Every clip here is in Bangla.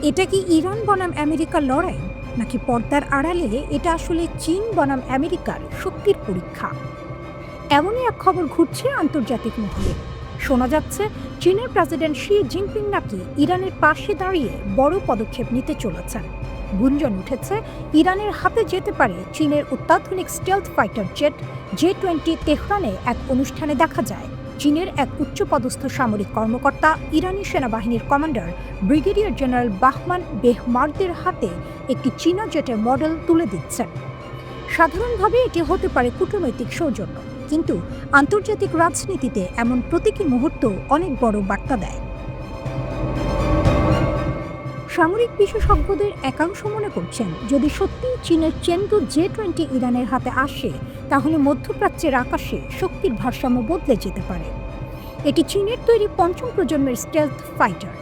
এটা কি ইরান বনাম আমেরিকার লড়াই, নাকি পর্দার আড়ালে এটা আসলে চীন বনাম আমেরিকার শক্তির পরীক্ষা? এমনই এক খবর ঘুরছে আন্তর্জাতিক মহলে। শোনা যাচ্ছে চীনের প্রেসিডেন্ট শি জিনপিং নাকি ইরানের পাশে দাঁড়িয়ে বড় পদক্ষেপ নিতে চলেছেন। গুঞ্জন উঠেছে ইরানের হাতে যেতে পারে চীনের অত্যাধুনিক স্টেলথ ফাইটার জেট। J-20 তেহরানে এক অনুষ্ঠানে দেখা যায় চীনের এক উচ্চপদস্থ সামরিক কর্মকর্তা ইরানি সেনাবাহিনীর কমান্ডার ব্রিগেডিয়ার জেনারেল বাহমান বেহমারদের হাতে একটি চীনা জেটের মডেল তুলে দিচ্ছেন। সাধারণভাবে এটি হতে পারে কূটনৈতিক সৌজন্য, কিন্তু আন্তর্জাতিক রাজনীতিতে এমন প্রতীকী মুহূর্ত অনেক বড় বার্তা দেয়। সামরিক বিশেষজ্ঞদের একাংশ মনে করছেন, যদি সত্যি চীনের চেংদু J-20 ইরানের হাতে আসে, তাহলে মধ্যপ্রাচ্যের আকাশে শক্তির ভারসাম্য বদলে যেতে পারে। এটি চীনের তৈরি পঞ্চম প্রজন্মের স্টেলথ ফাইটার,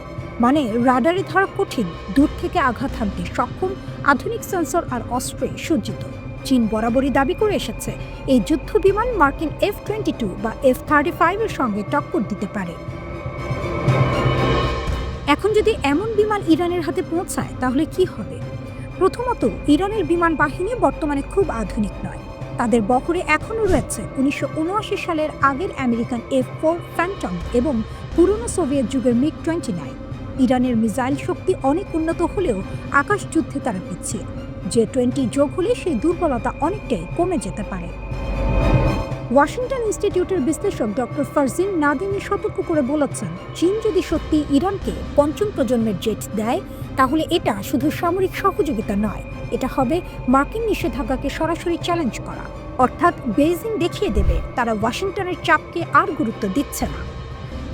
মানে রাডারে ধরা কঠিন, দূর থেকে আঘাত হানতে সক্ষম, আধুনিক সেন্সর আর অস্ত্রে সজ্জিত। চীন বরাবরই দাবি করে এসেছে এই যুদ্ধ বিমান মার্কিন F-22 বা F-35 এর সঙ্গে টক্কর দিতে পারে। এখন যদি এমন বিমান ইরানের হাতে পৌঁছায়, তাহলে কি হবে? প্রথমত, ইরানের বিমান বাহিনী বর্তমানে খুব আধুনিক নয়। তাদের বহরে এখনও রয়েছে 1979 সালের আগের আমেরিকান F-4 ফ্যান্টম এবং পুরনো সোভিয়েত যুগের MiG-29। ইরানের মিসাইল শক্তি অনেক উন্নত হলেও আকাশ যুদ্ধে তারা পিছিয়ে। J-20 যোগ হলে সেই দুর্বলতা অনেকটাই কমে যেতে পারে। ওয়াশিংটন ইনস্টিটিউটের বিশ্লেষক ডক্টর ফারজিন নাদিমি সতর্ক করে বলেছেন, চীন যদি সত্যি ইরানকে পঞ্চম প্রজন্মের জেট দেয়, তাহলে এটা শুধু সামরিক সহযোগিতা নয়, এটা হবে মার্কিন নিষেধাজ্ঞাকে সরাসরি চ্যালেঞ্জ করা। অর্থাৎ বেইজিং দেখিয়ে দেবে তারা ওয়াশিংটনের চাপকে আর গুরুত্ব দিচ্ছে না।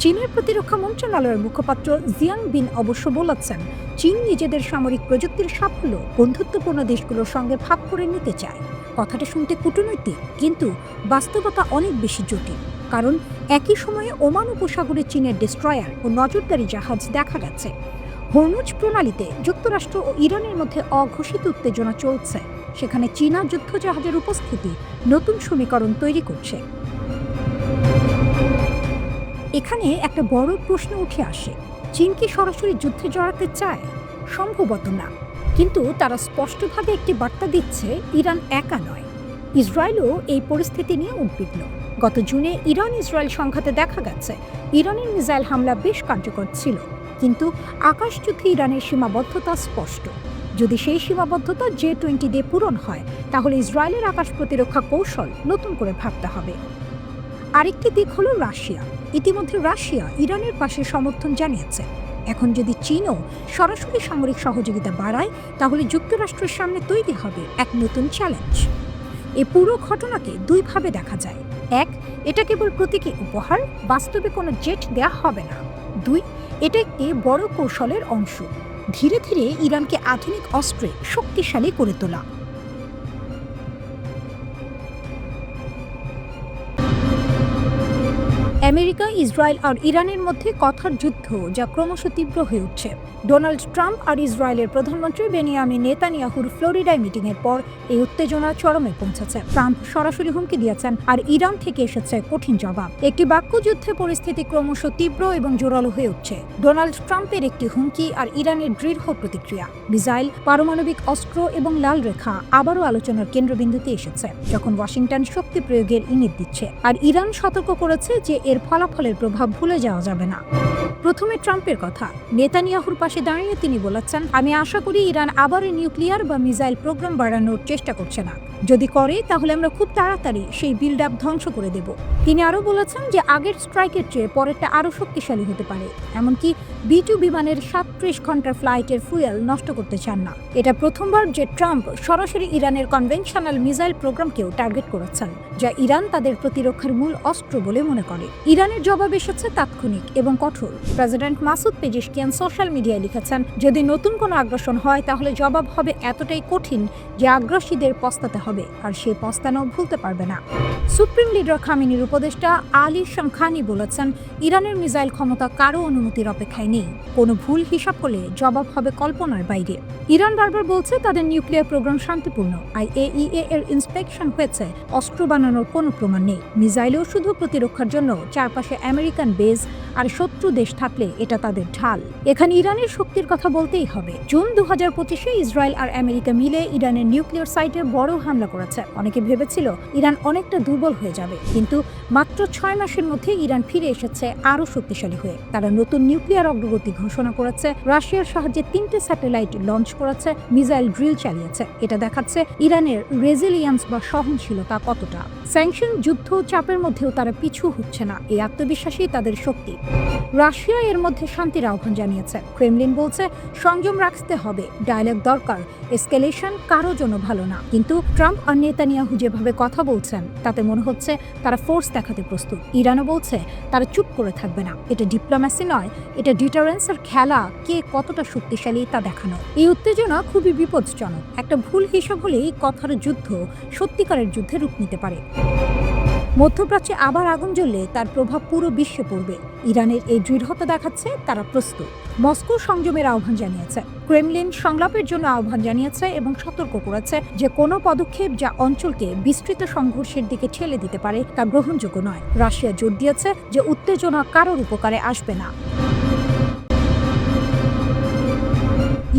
চীনের প্রতিরক্ষা মন্ত্রণালয়ের মুখপাত্র জিয়াং বিন অবশ্য বলেছেন, চীন নিজেদের সামরিক প্রযুক্তির সাফল্য বন্ধুত্বপূর্ণ দেশগুলোর সঙ্গে ভাগ করে নিতে চায়। কথাটা শুনতে কূটনৈতিক, কিন্তু বাস্তবতা অনেক বেশি জটিল। কারণ একই সময়ে ওমান উপসাগরে চীনের ডেস্ট্রয়ার ও নজরদারি জাহাজ দেখা গেছে। হরমুজ প্রণালীতে যুক্তরাষ্ট্র ও ইরানের মধ্যে অঘোষিত উত্তেজনা চলছে। সেখানে চীনা যুদ্ধজাহাজের উপস্থিতি নতুন সমীকরণ তৈরি করছে। এখানে একটা বড় প্রশ্ন উঠে আসে, চীন কি সরাসরি যুদ্ধে জড়াতে চায়? সম্ভবত না, কিন্তু তারা স্পষ্টভাবে একটি বার্তা দিচ্ছে, ইরান একা নয়। ইসরায়েলও এই পরিস্থিতি নিয়ে উদ্বিগ্ন। গত জুনে ইরান ইসরায়েল সংঘাতে দেখা গেছে ইরানের মিসাইল হামলা বেশ কার্যকর ছিল, কিন্তু আকাশযুদ্ধে ইরানের সীমাবদ্ধতা স্পষ্ট। যদি সেই সীমাবদ্ধতা J-20 দিয়ে পূরণ হয়, তাহলে ইসরায়েলের আকাশ প্রতিরক্ষা কৌশল নতুন করে ভাবতে হবে। আরেকটি দিক হলো রাশিয়া। ইতিমধ্যে রাশিয়া ইরানের পাশে সমর্থন জানিয়েছে। এখন যদি চীনও সরাসরি সামরিক সহযোগিতা বাড়ায়, তাহলে যুক্তরাষ্ট্রের সামনে তৈরি হবে এক নতুন চ্যালেঞ্জ। এই পুরো ঘটনাকে দুইভাবে দেখা যায়। এক, এটা কেবল প্রতীকী উপহার, বাস্তবে কোনো জেট দেয়া হবে না। দুই, এটা একটি বড় কৌশলের অংশ, ধীরে ধীরে ইরানকে আধুনিক অস্ত্রে শক্তিশালী করে তোলা। আমেরিকা, ইসরায়েল আর ইরানের মধ্যে কথার যুদ্ধ যা ক্রমশ তীব্র হয়ে উঠছে। ডোনাল্ড ট্রাম্প আর ইসরায়েলের প্রধানমন্ত্রী বেনিয়ামিন নেতানিয়াহুর ফ্লোরিডায় মিটিংয়ের পর এই উত্তেজনা চরমে পৌঁছেছে। ট্রাম্প সরাসরি হুমকি দিয়েছেন, আর ইরান থেকে এসেছে কঠিন জবাব। একটি বাক্যযুদ্ধে পরিস্থিতি ক্রমশ তীব্র এবং জোরালো হয়ে উঠছে। ডোনাল্ড ট্রাম্পের একটি হুমকি আর ইরানের দৃঢ় প্রতিক্রিয়া। মিসাইল, পারমাণবিক অস্ত্র এবং লাল রেখা আবারও আলোচনার কেন্দ্রবিন্দুতে এসেছে, যখন ওয়াশিংটন শক্তি প্রয়োগের ইঙ্গিত দিচ্ছে। আর ইরান সতর্ক করেছে যে এর ফলাফলের প্রভাব ভুলে যাওয়া যাবে না। প্রথমে ট্রাম্পের কথা। নেতানিয়াহুর পাশে দাঁড়িয়ে তিনি বলেছেন, আমি আশা করি ইরান আবার নিউক্লিয়ার বা মিসাইল প্রোগ্রাম বাড়ানোর চেষ্টা করছে না। যদি করে, তাহলে আমরা খুব তাড়াতাড়ি সেই বিল্ড আপ ধ্বংস করে দেব। তিনি আরও বলেছেন যে আগের স্ট্রাইকের চেয়ে পরেরটা আরও শক্তিশালী হতে পারে। এমনকি B-2 বিমানের 37 ঘন্টার ফ্লাইটের ফুয়েল নষ্ট করতে চান না। এটা প্রথমবার যে ট্রাম্প সরাসরি ইরানের কনভেনশনাল মিসাইল প্রোগ্রামকেও টার্গেট করেছেন, যা ইরান তাদের প্রতিরক্ষার মূল অস্ত্র বলে মনে করে। ইরানের জবাব এসেছে তাৎক্ষণিক এবং কঠোর। প্রেসিডেন্ট মাসুদ পেজেশকিয়ান সোশ্যাল মিডিয়ায় লিখেছেন, যদি নতুন কোনো আগ্রাসন হয়, তাহলে জবাব হবে এতটাই কঠিন যে আগ্রাসীদের পস্তাতে হবে, আর সেই পস্তানো ভুলতে পারবে না। সুপ্রিম লিডার খামেনির উপদেষ্টা আলী শামখানি বলেছেন, ইরানের মিসাইল ক্ষমতা কারো অনুমতির অপেক্ষায় নেই। কোনো ভুল হিসাব করলে জবাব হবে কল্পনার বাইরে। ইরান বারবার বলছে তাদের নিউক্লিয়ার প্রোগ্রাম শান্তিপূর্ণ। IAEA এর ইন্সপেকশন হয়েছে, অস্ত্র বানানোর কোনো প্রমাণ নেই। মিসাইলেও শুধু প্রতিরক্ষার জন্য চারপাশে আমেরিকান বেস আর শত্রু দেশ থাকলে এটা তাদের ঢাল। এখানে ইরানের শক্তির কথা বলতেই হবে। জুন 2025-এ ইসরায়েল আর আমেরিকা মিলে ইরানের নিউক্লিয়ার সাইটে বড় হামলা করেছে। অনেকে ভেবেছিল ইরান অনেকটা দুর্বল হয়ে যাবে, কিন্তু মাত্র 6 মাসের মধ্যে ইরান ফিরে এসেছে আরও শক্তিশালী হয়ে। তারা নতুন নিউক্লিয়ার অগ্রগতি ঘোষণা করেছে, রাশিয়ার সাহায্যে 3টে স্যাটেলাইট লঞ্চ করেছে, মিসাইল ড্রিল চালিয়েছে। এটা দেখাচ্ছে ইরানের রেজিলিয়েন্স বা সহনশীলতা কতটা। স্যাংশন, যুদ্ধ, চাপের মধ্যেও তারা পিছু হচ্ছে না। এই আত্মবিশ্বাসই তাদের শক্তি। রাশিয়া এর মধ্যে শান্তির আহ্বান জানিয়েছে। ক্রেমলিন বলছে সংযম রাখতে হবে, ডায়ালগ দরকার, এসকেলেশন কারো জন্য ভালো না। কিন্তু ট্রাম্প আর নেতানিয়াহু যেভাবে কথা বলছেন তাতে মনে হচ্ছে তারা ফোর্স দেখাতে প্রস্তুত। ইরানও বলছে তারা চুপ করে থাকবে না। এটা ডিপ্লোম্যাসি নয়, এটা ডিটারেন্সের খেলা, কে কতটা শক্তিশালী তা দেখানো। এই উত্তেজনা খুবই বিপজ্জনক। একটা ভুল হিসাব হলেই কথার যুদ্ধ সত্যিকারের যুদ্ধে রূপ নিতে পারে। মধ্যপ্রাচ্যে আবার আগুন জ্বললে তার প্রভাব পুরো বিশ্বে পড়বে। ইরানের এই দৃঢ়তা দেখাচ্ছে তারা প্রস্তুত। মস্কো সংযমের আহ্বান জানিয়েছে। ক্রেমলিন সংলাপের জন্য আহ্বান জানিয়েছে এবং সতর্ক করেছে যে কোনো পদক্ষেপ যা অঞ্চলকে বিস্তৃত সংঘর্ষের দিকে ঠেলে দিতে পারে তা গ্রহণযোগ্য নয়। রাশিয়া জোর দিয়েছে যে উত্তেজনা কারোর উপকারে আসবে না।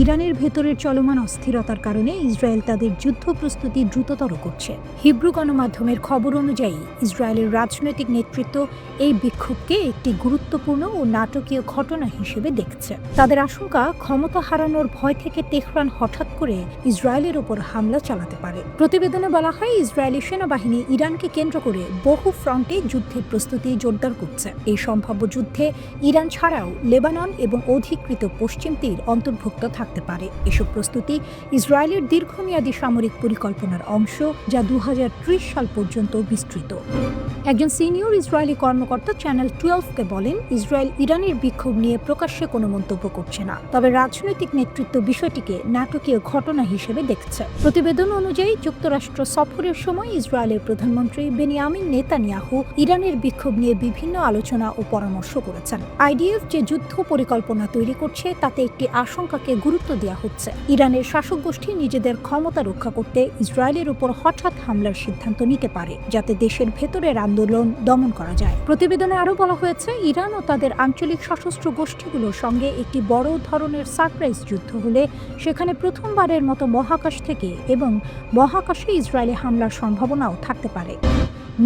ইরানের ভেতরের চলমান অস্থিরতার কারণে ইসরায়েল তাদের যুদ্ধ প্রস্তুতি দ্রুততর করছে। হিব্রু গণমাধ্যমের খবর অনুযায়ী ইসরায়েলের রাজনৈতিক নেতৃত্ব এই বিক্ষোভকে একটি গুরুত্বপূর্ণ ও নাটকীয় ঘটনা হিসেবে দেখছে। তাদের আশঙ্কা, ক্ষমতা হারানোর ভয় থেকে তেহরান হঠাৎ করে ইসরায়েলের ওপর হামলা চালাতে পারে। প্রতিবেদনে বলা হয় ইসরায়েলি সেনাবাহিনী ইরানকে কেন্দ্র করে বহু ফ্রন্টে যুদ্ধের প্রস্তুতি জোরদার করছে। এই সম্ভাব্য যুদ্ধে ইরান ছাড়াও লেবানন এবং অধিকৃত পশ্চিম তীর অন্তর্ভুক্ত থাকতে পারে। এসব প্রস্তুতি ইসরায়েলের দীর্ঘমেয়াদী সামরিক পরিকল্পনার অংশ, যা 2030 সাল পর্যন্ত বিস্তৃত। একজন সিনিয়র ইসরায়েলি কর্মকর্তা চ্যানেল 12-কে বলেন, ইসরায়েল ইরানের বিক্ষোভ নিয়ে প্রকাশ্যে কোনো মন্তব্য করছে না, তবে রাজনৈতিক নেতৃত্ব বিষয়টিকে নাটকীয় ঘটনা হিসেবে দেখছে। প্রতিবেদন অনুযায়ী যুক্তরাষ্ট্র সফরের সময় ইসরায়েলের প্রধানমন্ত্রী বেনিয়ামিন নেতানিয়াহু ইরানের বিক্ষোভ নিয়ে বিভিন্ন আলোচনা ও পরামর্শ করেছেন। আইডিএফ যে যুদ্ধ পরিকল্পনা তৈরি করছে তাতে একটি আশঙ্কাকে গুরুত্ব দেওয়া হচ্ছে। ইরানের শাসক গোষ্ঠী নিজেদের ক্ষমতা রক্ষা করতে ইসরায়েলের উপর হঠাৎ হামলার সিদ্ধান্ত নিতে পারে, যাতে দেশের ভেতরের আন্দোলন দমন করা যায়। প্রতিবেদনে আরও বলা হয়েছে, ইরান ও তাদের আঞ্চলিক সশস্ত্র গোষ্ঠীগুলোর সঙ্গে একটি বড় ধরনের সারপ্রাইজ যুদ্ধ হলে সেখানে প্রথমবারের মতো মহাকাশ থেকে এবং মহাকাশে ইসরায়েলি হামলার সম্ভাবনাও থাকতে পারে।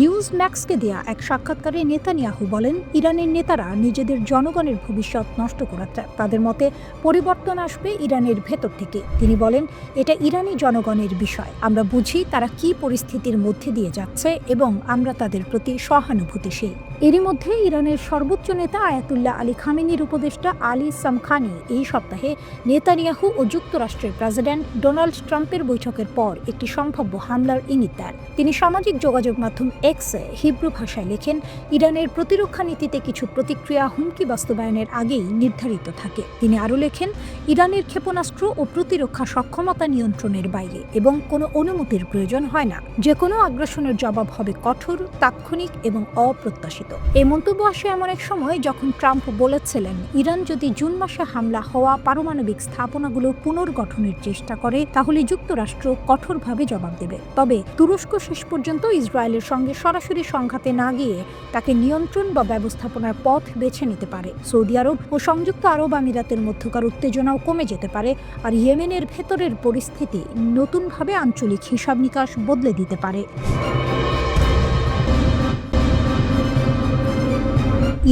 নিউজ ম্যাক্সকে দেয়া এক সাক্ষাৎকারে নেতানিয়াহু বলেন, ইরানের নেতারা নিজেদের জনগণের ভবিষ্যৎ নষ্ট করেছে। তাদের মতে পরিবর্তন আসবে ইরানের ভেতর থেকে। তিনি বলেন, এটা ইরানি জনগণের বিষয়। আমরা বুঝি তারা কি পরিস্থিতির মধ্যে দিয়ে যাচ্ছে এবং আমরা তাদের প্রতি সহানুভূতিশীল। এরই মধ্যে ইরানের সর্বোচ্চ নেতা আয়াতুল্লাহ আলী খামেনির উপদেষ্টা আলী সামখানি এই সপ্তাহে নেতানিয়াহু ও যুক্তরাষ্ট্রের প্রেসিডেন্ট ডোনাল্ড ট্রাম্পের বৈঠকের পর একটি সম্ভাব্য হামলার ইঙ্গিত দেন। তিনি সামাজিক যোগাযোগ মাধ্যম এক্সে হিব্রু ভাষায় লেখেন, ইরানের প্রতিরক্ষা নীতিতে কিছু প্রতিক্রিয়া হুমকি বাস্তবায়নের আগেই নির্ধারিত থাকে। তিনি আরও লেখেন, ইরানের ক্ষেপণাস্ত্র ও প্রতিরক্ষা সক্ষমতা নিয়ন্ত্রণের বাইরে এবং কোনো অনুমতির প্রয়োজন হয় না। যে কোনো আগ্রাসনের জবাব হবে কঠোর, তাৎক্ষণিক এবং অপ্রত্যাশিত। এই মন্তব্য আসে এমন এক সময় যখন ট্রাম্প বলেছিলেন, ইরান যদি জুন মাসে হামলা হওয়া পারমাণবিক স্থাপনাগুলো পুনর্গঠনের চেষ্টা করে তাহলে যুক্তরাষ্ট্র কঠোরভাবে জবাব দেবে। তবে তুরস্ক শেষ পর্যন্ত ইসরায়েলের সঙ্গে সরাসরি সংঘাতে না গিয়ে তাকে নিয়ন্ত্রণ বা ব্যবস্থাপনার পথ বেছে নিতে পারে। সৌদি আরব ও সংযুক্ত আরব আমিরাতের মধ্যকার উত্তেজনাও কমে যেতে পারে, আর ইয়েমেনের ভেতরের পরিস্থিতি নতুনভাবে আঞ্চলিক হিসাব নিকাশ বদলে দিতে পারে।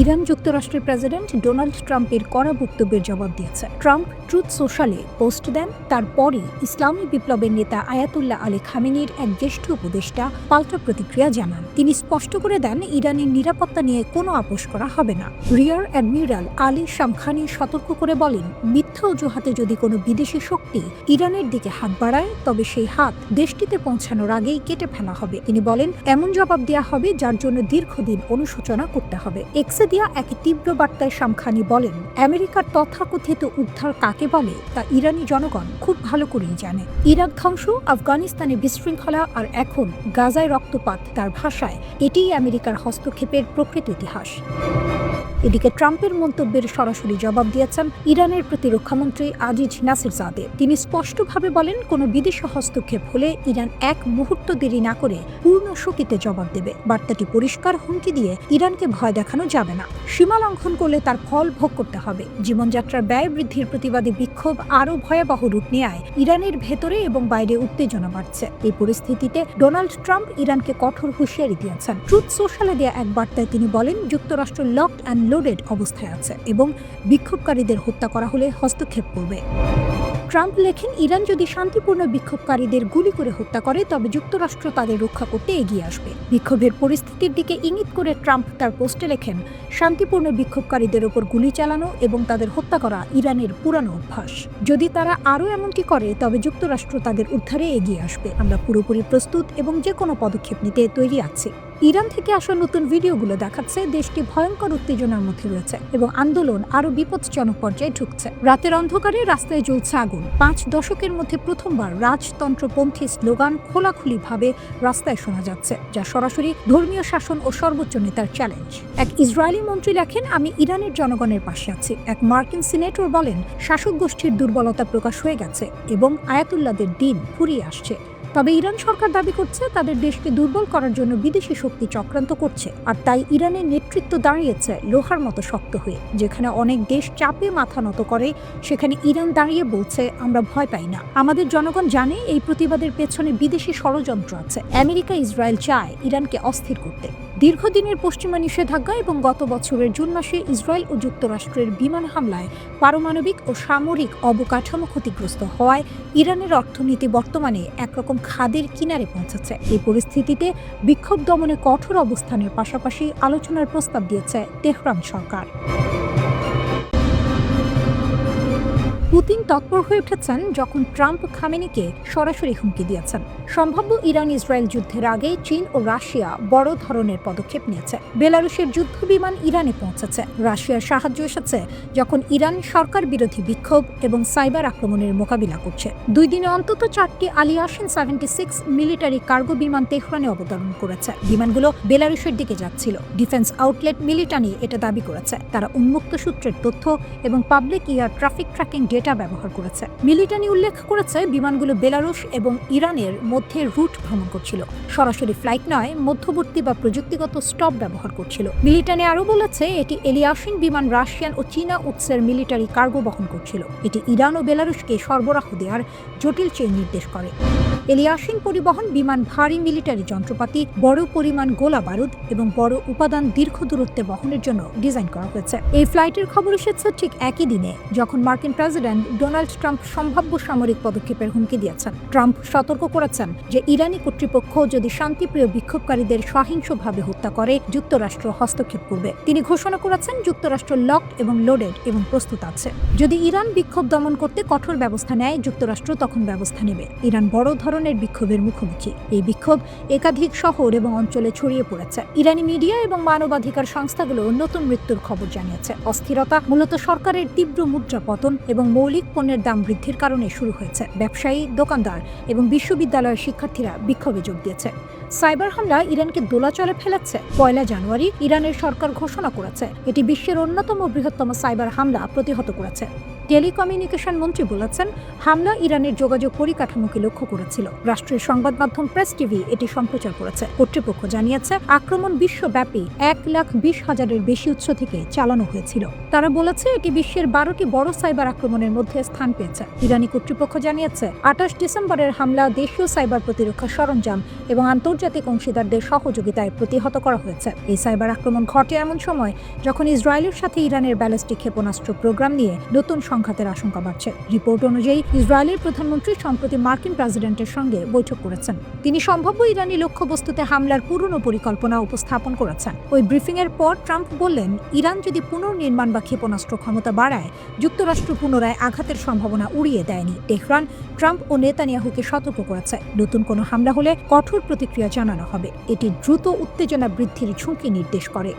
ইরান যুক্তরাষ্ট্রের প্রেসিডেন্ট ডোনাল্ড ট্রাম্পের কড়া বক্তব্যের জবাব দিয়েছে। ট্রাম্প ট্রুথ সোশ্যালে পোস্ট দেন, তারপরই ইসলামী বিপ্লবের নেতা আয়াতুল্লাহ আলী খামেনির এক জ্যেষ্ঠ উপদেষ্টা পাল্টা প্রতিক্রিয়া জানান। তিনি স্পষ্ট করে দেন, ইরানের নিরাপত্তা নিয়ে কোনো আপোষ করা হবে না। রিয়ার অ্যাডমিরাল আলী সামখানি সতর্ক করে বলেন, মিথ্যা অজুহাতে যদি কোনো বিদেশি শক্তি ইরানের দিকে হাত বাড়ায় তবে সেই হাত দেশটিতে পৌঁছানোর আগেই কেটে ফেলা হবে। তিনি বলেন, এমন জবাব দেওয়া হবে যার জন্য দীর্ঘদিন অনুশোচনা করতে হবে। এক্সে দিয়া এক তীব্র বার্তায় সামখানি বলেন, আমেরিকার তথাকথিত উদ্ধার কাকে বলে তা ইরানি জনগণ খুব ভালো করেই জানে। ইরাক ধ্বংস, আফগানিস্তানে বিশৃঙ্খলা আর এখন গাজায় রক্তপাত, তার ভাষায় এটিই আমেরিকার হস্তক্ষেপের প্রকৃত ইতিহাস। এদিকে ট্রাম্পের মন্তব্যের সরাসরি জবাব দিয়েছেন ইরানের প্রতিরক্ষামন্ত্রী আজিজ নাসিরজাদে। তিনি স্পষ্টভাবে বলেন, কোনো বিদেশি হস্তক্ষেপ হলে ইরান এক মুহূর্ত দেরি না করে পূর্ণ শক্তিতে জবাব দেবে। বার্তাটি পরিষ্কার, হুমকি দিয়ে ইরানকে ভয় দেখানো যাবে না। সীমা লঙ্ঘন করলে তার ফল ভোগ করতে হবে। জীবনযাত্রার ব্যয় বৃদ্ধির প্রতিবাদে বিক্ষোভ আরও ভয়াবহ রূপ নেয় ইরানের ভেতরে এবং বাইরে উত্তেজনা বাড়ছে। এই পরিস্থিতিতে ডোনাল্ড ট্রাম্প ইরানকে কঠোর হুঁশিয়ারি দিয়েছেন। ট্রুথ সোশ্যালে দেয়া এক বার্তায় তিনি বলেন, যুক্তরাষ্ট্র লকড অ্যান্ড লোডেড অবস্থায় আছে এবং বিক্ষোভকারীদের হত্যা করা হলে হস্তক্ষেপ করবে। ট্রাম্প লেখেন, ইরান যদি শান্তিপূর্ণ বিক্ষোভকারীদের গুলি করে হত্যা করে তবে যুক্তরাষ্ট্র তাদের রক্ষা করতে এগিয়ে আসবে। বিক্ষোভের পরিস্থিতির দিকে ইঙ্গিত করে ট্রাম্প তার পোস্টে লেখেন, শান্তিপূর্ণ বিক্ষোভকারীদের ওপর গুলি চালানো এবং তাদের হত্যা করা ইরানের পুরানো অভ্যাস। যদি তারা আরও এমনটি করে তবে যুক্তরাষ্ট্র তাদের উদ্ধারে এগিয়ে আসবে। আমরা পুরোপুরি প্রস্তুত এবং যে কোনো পদক্ষেপ নিতে তৈরি আছি। ইরান থেকে আসা নতুন ভিডিওগুলো দেখাচ্ছে দেশটি ভয়ঙ্কর উত্তেজনার মধ্যে রয়েছে এবং আন্দোলন আরও বিপজ্জনক পর্যায়ে ঢুকছে। রাতের অন্ধকারে রাস্তায় জ্বলছে আগুন। 5 দশকের মধ্যে প্রথমবার রাজতন্ত্রপন্থী স্লোগান খোলাখুলিভাবে রাস্তায় শোনা যাচ্ছে, যা সরাসরি ধর্মীয় শাসন ও সর্বোচ্চ নেতার চ্যালেঞ্জ। এক ইসরায়েলি মন্ত্রী লেখেন, আমি ইরানের জনগণের পাশে আছি। এক মার্কিন সিনেটর বলেন, শাসক গোষ্ঠীর দুর্বলতা প্রকাশ হয়ে গেছে এবং আয়াতুল্লাহদের দিন ফুরিয়ে আসছে। তবে ইরান সরকার দাবি করছে তাদের দেশকে দুর্বল করার জন্য বিদেশি শক্তি চক্রান্ত করছে, আর তাই ইরানের নেতৃত্ব দাঁড়িয়েছে লোহার মতো শক্ত হয়ে। যেখানে অনেক দেশ চাপে মাথা নত করে, সেখানে ইরান দাঁড়িয়ে বলছে, আমরা ভয় পাই না। আমাদের জনগণ জানে এই প্রতিবাদের পেছনে বিদেশি ষড়যন্ত্র আছে। আমেরিকা, ইসরায়েল চায় ইরানকে অস্থির করতে। দীর্ঘদিনের পশ্চিমা নিষেধাজ্ঞা এবং গত বছরের জুন মাসে ইসরায়েল ও যুক্তরাষ্ট্রের বিমান হামলায় পারমাণবিক ও সামরিক অবকাঠামো ক্ষতিগ্রস্ত হওয়ায় ইরানের অর্থনীতি বর্তমানে একরকম খাদের কিনারে পৌঁছেছে। এই পরিস্থিতিতে বিক্ষোভ দমনে কঠোর অবস্থানের পাশাপাশি আলোচনার প্রস্তাব দিয়েছে তেহরান সরকার। পুতিন তৎপর হয়ে উঠেছেন যখন ট্রাম্প খামেনিকে সরাসরি হুমকি দিয়েছেন। সম্ভাব্য ইরান ইসরায়েল যুদ্ধের আগে চীন ও রাশিয়া বড় ধরনের পদক্ষেপ নিয়েছে। বেলারুশের যুদ্ধ বিমান ইরানে পৌঁছেছে। রাশিয়ার সাহায্য এসেছে যখন ইরান সরকার বিরোধী বিক্ষোভ এবং সাইবার আক্রমণের মোকাবিলা করছে। 2 দিনে অন্তত 4টি আলিয়াসিন 76 মিলিটারি কার্গো বিমান তেহরানে অবতরণ করেছে। বিমানগুলো বেলারুশের দিকে যাচ্ছিল। ডিফেন্স আউটলেট মিলিটানি এটা দাবি করেছে। তারা উন্মুক্ত সূত্রের তথ্য এবং public air traffic tracking data ব্যবহার করেছে। মিলিটানি উল্লেখ করেছে বিমানগুলো বেলারুশ এবং ইরানের মধ্যে রুট ভ্রমণ করছিল, সরাসরি ফ্লাইট নয়, মধ্যবর্তী বা প্রযুক্তিগত স্টপ ব্যবহার করছিল। মিলিটানি আরও বলেছে এটি এলিয়াসিন বিমান রাশিয়ান ও চীনা উৎসের মিলিটারি কার্গো বহন করছিল। এটি ইরান ও বেলারুশকে সরবরাহ দেওয়ার জটিল চেইন নির্দেশ করে। এলিয়াসিন পরিবহন বিমান ভারী মিলিটারি যন্ত্রপাতি, বড় পরিমাণ গোলা বারুদ এবং বড় উপাদান দীর্ঘ দূরত্বে বহনের জন্য ডিজাইন করা হয়েছে। এই ফ্লাইটের খবর এসেছে ঠিক একই দিনে যখন মার্কিন প্রেসিডেন্ট ডোনাল্ড ট্রাম্প সম্ভাব্য সামরিক পদক্ষেপের হুমকি দিয়েছেন। ট্রাম্প সতর্ক করেছেন যে ইরানি কর্তৃপক্ষ যদি শান্তিপ্রিয় বিক্ষোভকারীদের সহিংসভাবে হত্যা করে যুক্তরাষ্ট্র হস্তক্ষেপ করবে। তিনি ঘোষণা করেছেন যুক্তরাষ্ট্র লকড এবং লোডেড এবং প্রস্তুত আছে। যদি ইরান বিক্ষোভ দমন করতে কঠোর ব্যবস্থা নেয় যুক্তরাষ্ট্র তখন ব্যবস্থা নেবে। ইরান বড় ধরনের বিক্ষোভের মুখোমুখি। এই বিক্ষোভ একাধিক শহর এবং অঞ্চলে ছড়িয়ে পড়েছে। ইরানি মিডিয়া এবং মানবাধিকার সংস্থাগুলো নতুন মৃত্যুর খবর জানিয়েছে। অস্থিরতা মূলত সরকারের তীব্র মুদ্রা পতন এবং মৌলিক পণ্যের দাম বৃদ্ধির কারণে শুরু হয়েছে। ব্যবসায়ী, দোকানদার এবং বিশ্ববিদ্যালয়ের শিক্ষার্থীরা বিক্ষোভে যোগ দিয়েছে। সাইবার হামলা ইরানকে দোলাচলে ফেলেছে। 1 জানুয়ারি ইরানের সরকার ঘোষণা করেছে এটি বিশ্বের অন্যতম বৃহত্তম সাইবার হামলা প্রতিহত করেছে। টেলিকমিউনিকেশন মন্ত্রী বলেছেন, হামলা ইরানের যোগাযোগ পরিকাঠামোকে লক্ষ্য করেছিল। রাষ্ট্রীয় সংবাদ মাধ্যম প্রেস টিভি এটি সম্প্রচার করেছে। কর্তৃপক্ষ জানিয়েছে আক্রমণ বিশ্বব্যাপী 1,20,000-এর বেশি উৎস থেকে চালানো হয়েছিল। তারা বলেছে এটি বিশ্বের 12টি বড় সাইবার আক্রমণের মধ্যে স্থান পেয়েছে। ইরানি কর্তৃপক্ষ জানিয়েছে 28 ডিসেম্বরের হামলা দেশীয় সাইবার প্রতিরক্ষা সরঞ্জাম এবং আন্তর্জাতিক অংশীদারদের সহযোগিতায় প্রতিহত করা হয়েছে। এই সাইবার আক্রমণ ঘটে এমন সময় যখন ইসরায়েলের সাথে ইরানের ব্যালিস্টিক ক্ষেপণাস্ত্র প্রোগ্রাম নিয়ে নতুন সংঘাতের আশঙ্কা বাড়ছে। রিপোর্ট অনুযায়ী ইসরায়েলের প্রধানমন্ত্রী সম্প্রতি মার্কিন প্রেসিডেন্টের সঙ্গে বৈঠক করেছেন। তিনি সম্ভাব্য ইরানি লক্ষ্যবস্তুতে হামলার পুরনো পরিকল্পনা উপস্থাপন করেছেন। ওই ব্রিফিংয়ের পর ট্রাম্প বললেন, ইরান যদি পুনর্নির্মাণ বা ক্ষেপণাস্ত্র ক্ষমতা বাড়ায় যুক্তরাষ্ট্র পুনরায় আঘাতের সম্ভাবনা উড়িয়ে দেয়নি। তেহরান ট্রাম্প ও নেতানিয়াহুকে সতর্ক করেছে, নতুন কোনো হামলা হলে কঠোর প্রতিক্রিয়া জানানো হবে। এটি দ্রুত উত্তেজনা বৃদ্ধির ঝুঁকি নির্দেশ করে।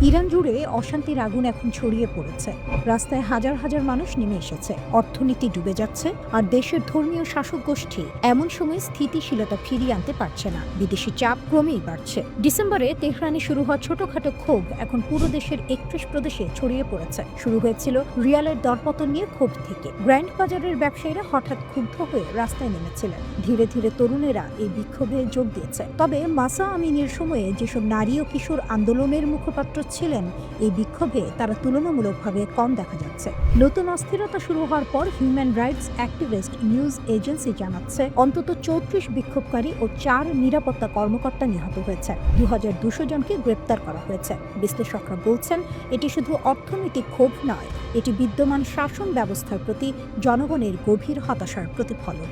ইরান জুড়ে অশান্তির আগুন এখন ছড়িয়ে পড়েছে। রাস্তায় হাজার হাজার মানুষ নেমে এসেছে, অর্থনীতি ডুবে যাচ্ছে, আর দেশের ধর্মীয় শাসক গোষ্ঠী এমন সময় স্থিতিশীলতা ফিরিয়ে আনতে পারছে না। বিদেশি চাপ ক্রমেই বাড়ছে। ডিসেম্বরে তেহরানে শুরু হওয়া ছোটখাটো ক্ষোভ এখন পুরো দেশের 31 প্রদেশে ছড়িয়ে পড়েছে। শুরু হয়েছিল রিয়ালের দরপতন নিয়ে ক্ষোভ থেকে। গ্র্যান্ড বাজারের ব্যবসায়ীরা হঠাৎ ক্ষুব্ধ হয়ে রাস্তায় নেমেছিলেন। ধীরে ধীরে তরুণেরা এই বিক্ষোভে যোগ দিয়েছে। তবে মাসা আমিনের সময়ে যেসব নারী ও কিশোর আন্দোলনের মুখপাত্র ছিলেন, এই বিক্ষোভে তারা তুলনামূলকভাবে কম দেখা যাচ্ছে। নতুন অস্থিরতা শুরু হওয়ার পর human rights activist news agency জানাচ্ছে অন্তত 34 বিক্ষোভকারী ও 4 নিরাপত্তা কর্মকর্তা নিহত হয়েছে। 2200 জনকে গ্রেপ্তার করা হয়েছে। বিশ্লেষকরা বলছেন এটি শুধু অর্থনৈতিক ক্ষোভ নয়, এটি বিদ্যমান শাসন ব্যবস্থার প্রতি জনগণের গভীর হতাশার প্রতিফলন।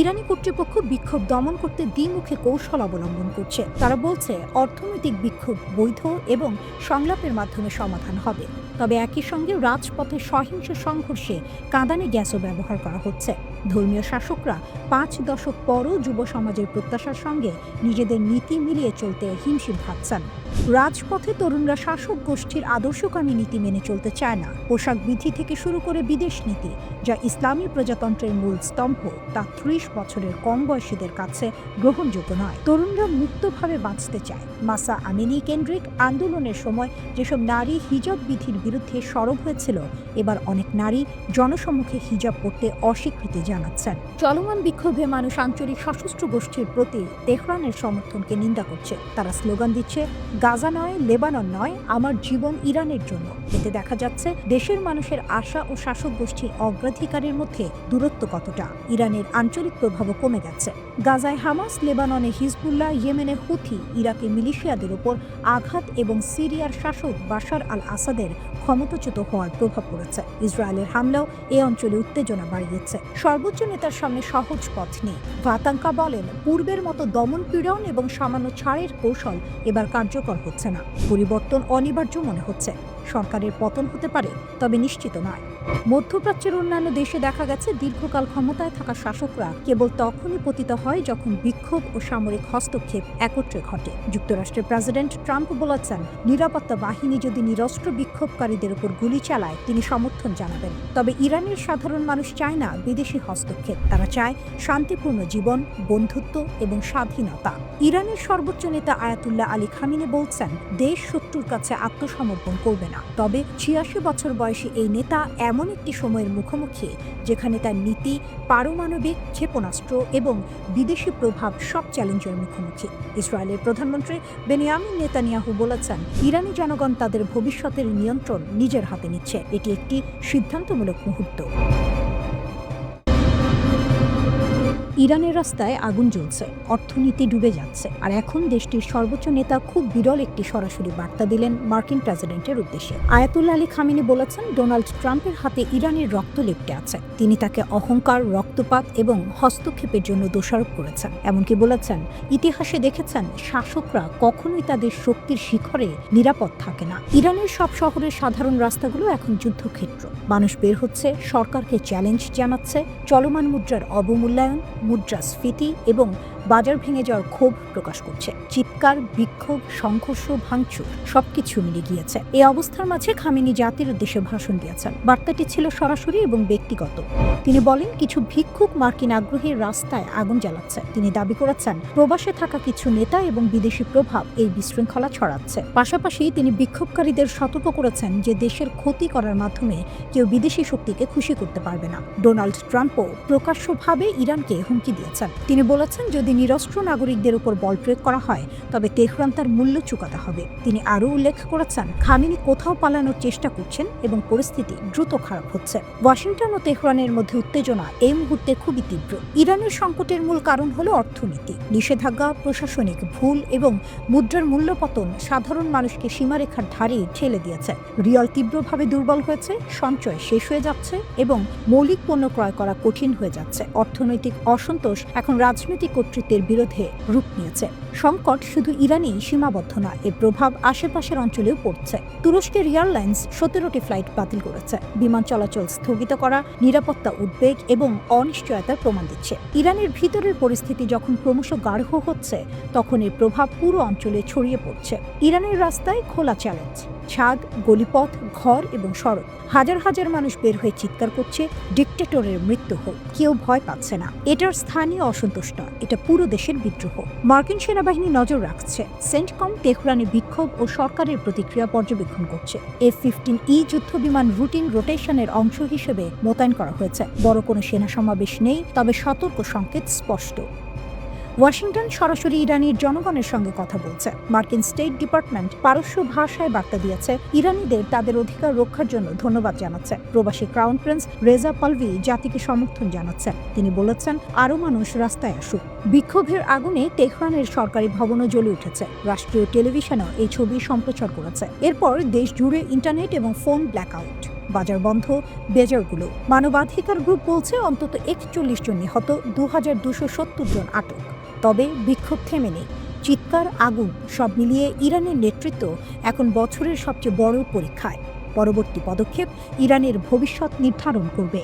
ইরানি কর্তৃপক্ষ বিক্ষোভ দমন করতে দ্বিমুখী কৌশল অবলম্বন করছে। তারা বলছে অর্থনৈতিক বিক্ষোভ বৈধ এবং সংলাপের মাধ্যমে সমাধান হবে, তবে একই সঙ্গে রাজপথে সহিংস সংঘর্ষে কাঁদানে গ্যাসও ব্যবহার করা হচ্ছে। ধর্মীয় শাসকরা 5 দশক পরও যুব সমাজের প্রত্যাশার সঙ্গে নিজেদের নীতি মিলিয়ে চলতে হিমশিম খাচ্ছেন। রাজপথে তরুণরা শাসক গোষ্ঠীর আদর্শকামী নীতি মেনে চলতে চায় না। পোশাক বিধি থেকে শুরু করে বিদেশ নীতি, যা ইসলামী প্রজাতন্ত্রের মূল স্তম্ভ, তা 30 বছরের কম বয়সীদের কাছে গ্রহণযোগ্য নয়। তরুণরা মুক্তভাবে বাঁচতে চায়। মাসা আমিনি কেন্দ্রিক আন্দোলনের সময় যেসব নারী হিজাব বিধির বিরুদ্ধে সরব হয়েছিল, এবার অনেক নারী জনসম্মুখে হিজাব পরতে অস্বীকৃতি জানাচ্ছেন। চলমান বিক্ষোভে মানুষ আঞ্চলিক সশস্ত্র গোষ্ঠীর প্রতি তেহরানের সমর্থনকে নিন্দা করছে। তারা স্লোগান দিচ্ছে, গাজা নয়, লেবানন নয়, আমার জীবন ইরানের জন্য। এতে দেখা যাচ্ছে দেশের মানুষের আশা ও শাসক গোষ্ঠীর অগ্রাধিকারের মধ্যে দূরত্ব কতটা। ইরানের আঞ্চলিক প্রভাবও কমে গেছে। গাজায় হামাস, লেবাননে হিজবুল্লাহ, ইয়েমেনে হুথি, ইরাকে মিলিশিয়াদের উপর আঘাত এবং সিরিয়ার শাসক বাশার আল আসাদের ক্ষমতাচ্যুত হওয়ার প্রভাব পড়েছে। ইসরায়েলের হামলাও এ অঞ্চলে উত্তেজনা বাড়িয়েছে। সর্বোচ্চ নেতার সামনে সহজ পথ নেই। ভাতাঙ্কা বলেন, পূর্বের মতো দমন পীড়ন এবং সামান্য ছাড়ের কৌশল এবার কার্যকর হচ্ছে না। পরিবর্তন অনিবার্য মনে হচ্ছে। সরকারের পতন হতে পারে, তবে নিশ্চিত নয়। মধ্যপ্রাচ্যের অন্যান্য দেশে দেখা গেছে দীর্ঘকাল ক্ষমতায় থাকা শাসকরা কেবল তখনই পতিত হয় যখন বিক্ষোভ ও সামরিক হস্তক্ষেপ একত্রে ঘটে। যুক্তরাষ্ট্রের প্রেসিডেন্ট ট্রাম্প বলেছেন, নিরাপত্তা বাহিনী যদি নিরস্ত্র বিক্ষোভকারীদের উপর গুলি চালায় তিনি সমর্থন জানাবেন। তবে ইরানের সাধারণ মানুষ চায় না বিদেশি হস্তক্ষেপ। তারা চায় শান্তিপূর্ণ জীবন, বন্ধুত্ব এবং স্বাধীনতা। ইরানের সর্বোচ্চ নেতা আয়াতুল্লাহ আলী খামিনি বলছেন, দেশ শত্রুর কাছে আত্মসমর্পণ করবে না। তবে 86 বছর বয়সী এই নেতা এমন একটি সময়ের মুখোমুখি যেখানে তার নীতি, পারমাণবিক ক্ষেপণাস্ত্র এবং বিদেশি প্রভাব সব চ্যালেঞ্জের মুখোমুখি। ইসরায়েলের প্রধানমন্ত্রী বেনিয়ামিন নেতানিয়াহু বলেছেন, ইরানি জনগণ তাদের ভবিষ্যতের নিয়ন্ত্রণ নিজের হাতে নিচ্ছে। এটি একটি সিদ্ধান্তমূলক মুহূর্ত। ইরানের রাস্তায় আগুন জ্বলছে, অর্থনীতি ডুবে যাচ্ছে, আর এখন দেশটির সর্বোচ্চ নেতা খুব বিরল একটি সরাসরি বার্তা দিলেন মার্কিন প্রেসিডেন্টের উদ্দেশ্যে। আয়াতুল্লাহ আলী খামিনি বলেছেন, ডোনাল্ড ট্রাম্পের হাতে ইরানের রক্ত লেপ্টে আছে। তিনি তাকে অহংকার, রক্তপাত এবং হস্তক্ষেপের জন্য দোষারোপ করেছেন। এমনকি বলেছেন, ইতিহাসে দেখেছেন শাসকরা কখনোই তাদের শক্তির শিখরে নিরাপদ থাকে না। ইরানের সব শহরের সাধারণ রাস্তাগুলো এখন যুদ্ধক্ষেত্র। মানুষ বের হচ্ছে, সরকারকে চ্যালেঞ্জ জানাচ্ছে, চলমান মুদ্রার অবমূল্যায়ন, মুদ্রাস্ফীতি এবং বাজার ভেঙে যাওয়ার ক্ষোভ প্রকাশ করছে। চিৎকার, বিক্ষোভ, সংঘর্ষ, ভাঙচুর সবকিছু মিলে গিয়েছে। এই অবস্থার মাঝে খামেনি জাতির উদ্দেশ্যে ভাষণ দিয়েছেন। বার্তাটি ছিল সরাসরি এবং ব্যক্তিগত। তিনি বলেন, কিছু ভিক্ষুক মার্কিন আগ্রহীর রাস্তায় আগুন জ্বালাচ্ছে। তিনি দাবি করেছেন, প্রবাসে থাকা কিছু নেতা এবং বিদেশি প্রভাব এই বিশৃঙ্খলা ছড়াচ্ছে। পাশাপাশি তিনি বিক্ষোভকারীদের সতর্ক করেছেন যে দেশের ক্ষতি করার মাধ্যমে কেউ বিদেশি শক্তিকে খুশি করতে পারবে না। ডোনাল্ড ট্রাম্পও প্রকাশ্যভাবে ইরানকে হুমকি দিয়েছেন। তিনি বলেছেন, যদি নিরস্ত্র নাগরিকদের উপর বল প্রয়োগ করা হয় তবে তেহরান তার মূল্য চুকাতে হবে। তিনি আরও উল্লেখ করেছেন, খামেনি কোথাও পালানোর চেষ্টা করছেন এবং পরিস্থিতি দ্রুত খারাপ হচ্ছে। ওয়াশিংটন ও তেহরানের মধ্যে উত্তেজনা এই মুহূর্তে খুবই তীব্র। ইরানের সংকটের মূল কারণ হলো অর্থনীতি। নিষেধাজ্ঞা, প্রশাসনিক ভুল এবং মুদ্রার মূল্যপতন সাধারণ মানুষকে সীমারেখার ধারে ঠেলে দিয়েছে। রিয়াল তীব্রভাবে দুর্বল হয়েছে, সঞ্চয় শেষ হয়ে যাচ্ছে এবং মৌলিক পণ্য ক্রয় করা কঠিন হয়ে যাচ্ছে। অর্থনৈতিক অসন্তোষ এখন রাজনৈতিক কর্তৃত্ব যুদ্ধের বিরোধে রূপ নিয়েছে। সংকট শুধু ইরানেই সীমাবদ্ধ নয়, এর প্রভাব আশেপাশের অঞ্চলেও পড়ছে। তুরস্কের এয়ারলাইন্স 17টি ফ্লাইট বাতিল করেছে। বিমান চলাচল স্থগিত করা নিরাপত্তা উদ্বেগ এবং অনিশ্চয়তার প্রমাণ দিচ্ছে। ইরানের ভিতরের পরিস্থিতি যখন ক্রমশ গাঢ় হচ্ছে, তখন এর প্রভাব পুরো অঞ্চলে ছড়িয়ে পড়ছে। ইরানের রাস্তায় খোলা চ্যালেঞ্জ, ছাদ, গলিপথ, ঘর এবং সড়ক। হাজার হাজার মানুষ বের হয়ে চিৎকার করছে, ডিক্টেটরের মৃত্যু হোক। কেউ ভয় পাচ্ছে না। এটার স্থানীয় অসন্তোষ নয়, এটা পুরো দেশের বিদ্রোহ। মার্কিন সেনাবাহিনী নজর রাখছে। সেন্টকম তেহরানে বিক্ষোভ ও সরকারের প্রতিক্রিয়া পর্যবেক্ষণ করছে। F-15E যুদ্ধ বিমান রুটিন রোটেশনের অংশ হিসেবে মোতায়েন করা হয়েছে। বড় কোনো সেনা সমাবেশ নেই, তবে সতর্ক সংকেত স্পষ্ট। ওয়াশিংটন সরাসরি ইরানের জনগণের সঙ্গে কথা বলছে। মার্কিন স্টেট ডিপার্টমেন্ট পারস্য ভাষায় বার্তা দিয়েছে, ইরানিদের তাদের অধিকার রক্ষার জন্য ধন্যবাদ জানাচ্ছে। প্রবাসী ক্রাউন প্রিন্স রেজা পালভি জাতিকে সমর্থন জানাচ্ছেন। তিনি বলেছেন, আরও মানুষ রাস্তায় আসুক। বিক্ষোভের আগুনে তেহরানের সরকারি ভবনও জ্বলে উঠেছে। রাষ্ট্রীয় টেলিভিশনও এই ছবি সম্প্রচার করেছে। এরপর দেশ জুড়ে ইন্টারনেট এবং ফোন ব্ল্যাকআউট, বাজার বন্ধ, বেজারগুলো। মানবাধিকার গ্রুপ বলছে অন্তত 41 জন নিহত, 2270 জন আটক। তবে বিক্ষোভ থেমে নেই। চিৎকার, আগুন, সব মিলিয়ে ইরানের নেতৃত্ব এখন বছরের সবচেয়ে বড় পরীক্ষায়। পরবর্তী পদক্ষেপ ইরানের ভবিষ্যৎ নির্ধারণ করবে।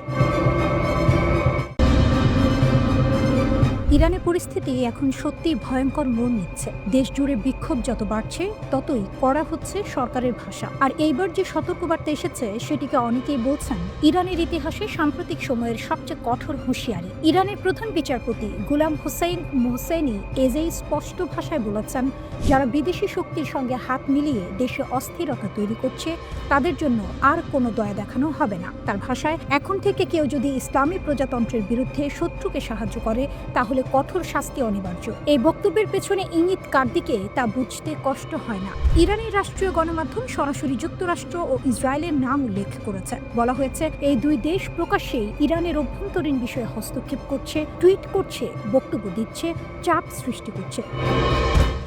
ইরানের পরিস্থিতি এখন সত্যিই ভয়ঙ্কর মোড় নিচ্ছে। দেশ জুড়ে বিক্ষোভ যত বাড়ছে, ততই কড়া হচ্ছে সরকারের ভাষা। আর এইবার যে সতর্কবার্তা এসেছে, সেটিকে অনেকেই বলছেন ইরানের ইতিহাসে সাম্প্রতিক সময়ের সবচেয়ে কঠোর হুঁশিয়ারি। ইরানের প্রধান বিচারপতি গুলাম হোসেইন মোহসেনি এজেই স্পষ্ট ভাষায় বলেছেন, যারা বিদেশি শক্তির সঙ্গে হাত মিলিয়ে দেশে অস্থিরতা তৈরি করছে, তাদের জন্য আর কোনো দয়া দেখানো হবে না। তার ভাষায়, এখন থেকে কেউ যদি ইসলামী প্রজাতন্ত্রের বিরুদ্ধে শত্রুকে সাহায্য করে, তাহলে কঠোর শাস্তি অনিবার্য। এই বক্তব্যের পেছনে ইঙ্গিত কার দিকে তা বুঝতে কষ্ট হয় না। ইরানের রাষ্ট্রীয় গণমাধ্যম সরাসরি যুক্তরাষ্ট্র ও ইসরায়েলের নাম উল্লেখ করেছে। বলা হয়েছে, এই দুই দেশ প্রকাশ্যেই ইরানের অভ্যন্তরীণ বিষয়ে হস্তক্ষেপ করছে, টুইট করছে, বক্তব্য দিচ্ছে, চাপ সৃষ্টি করছে।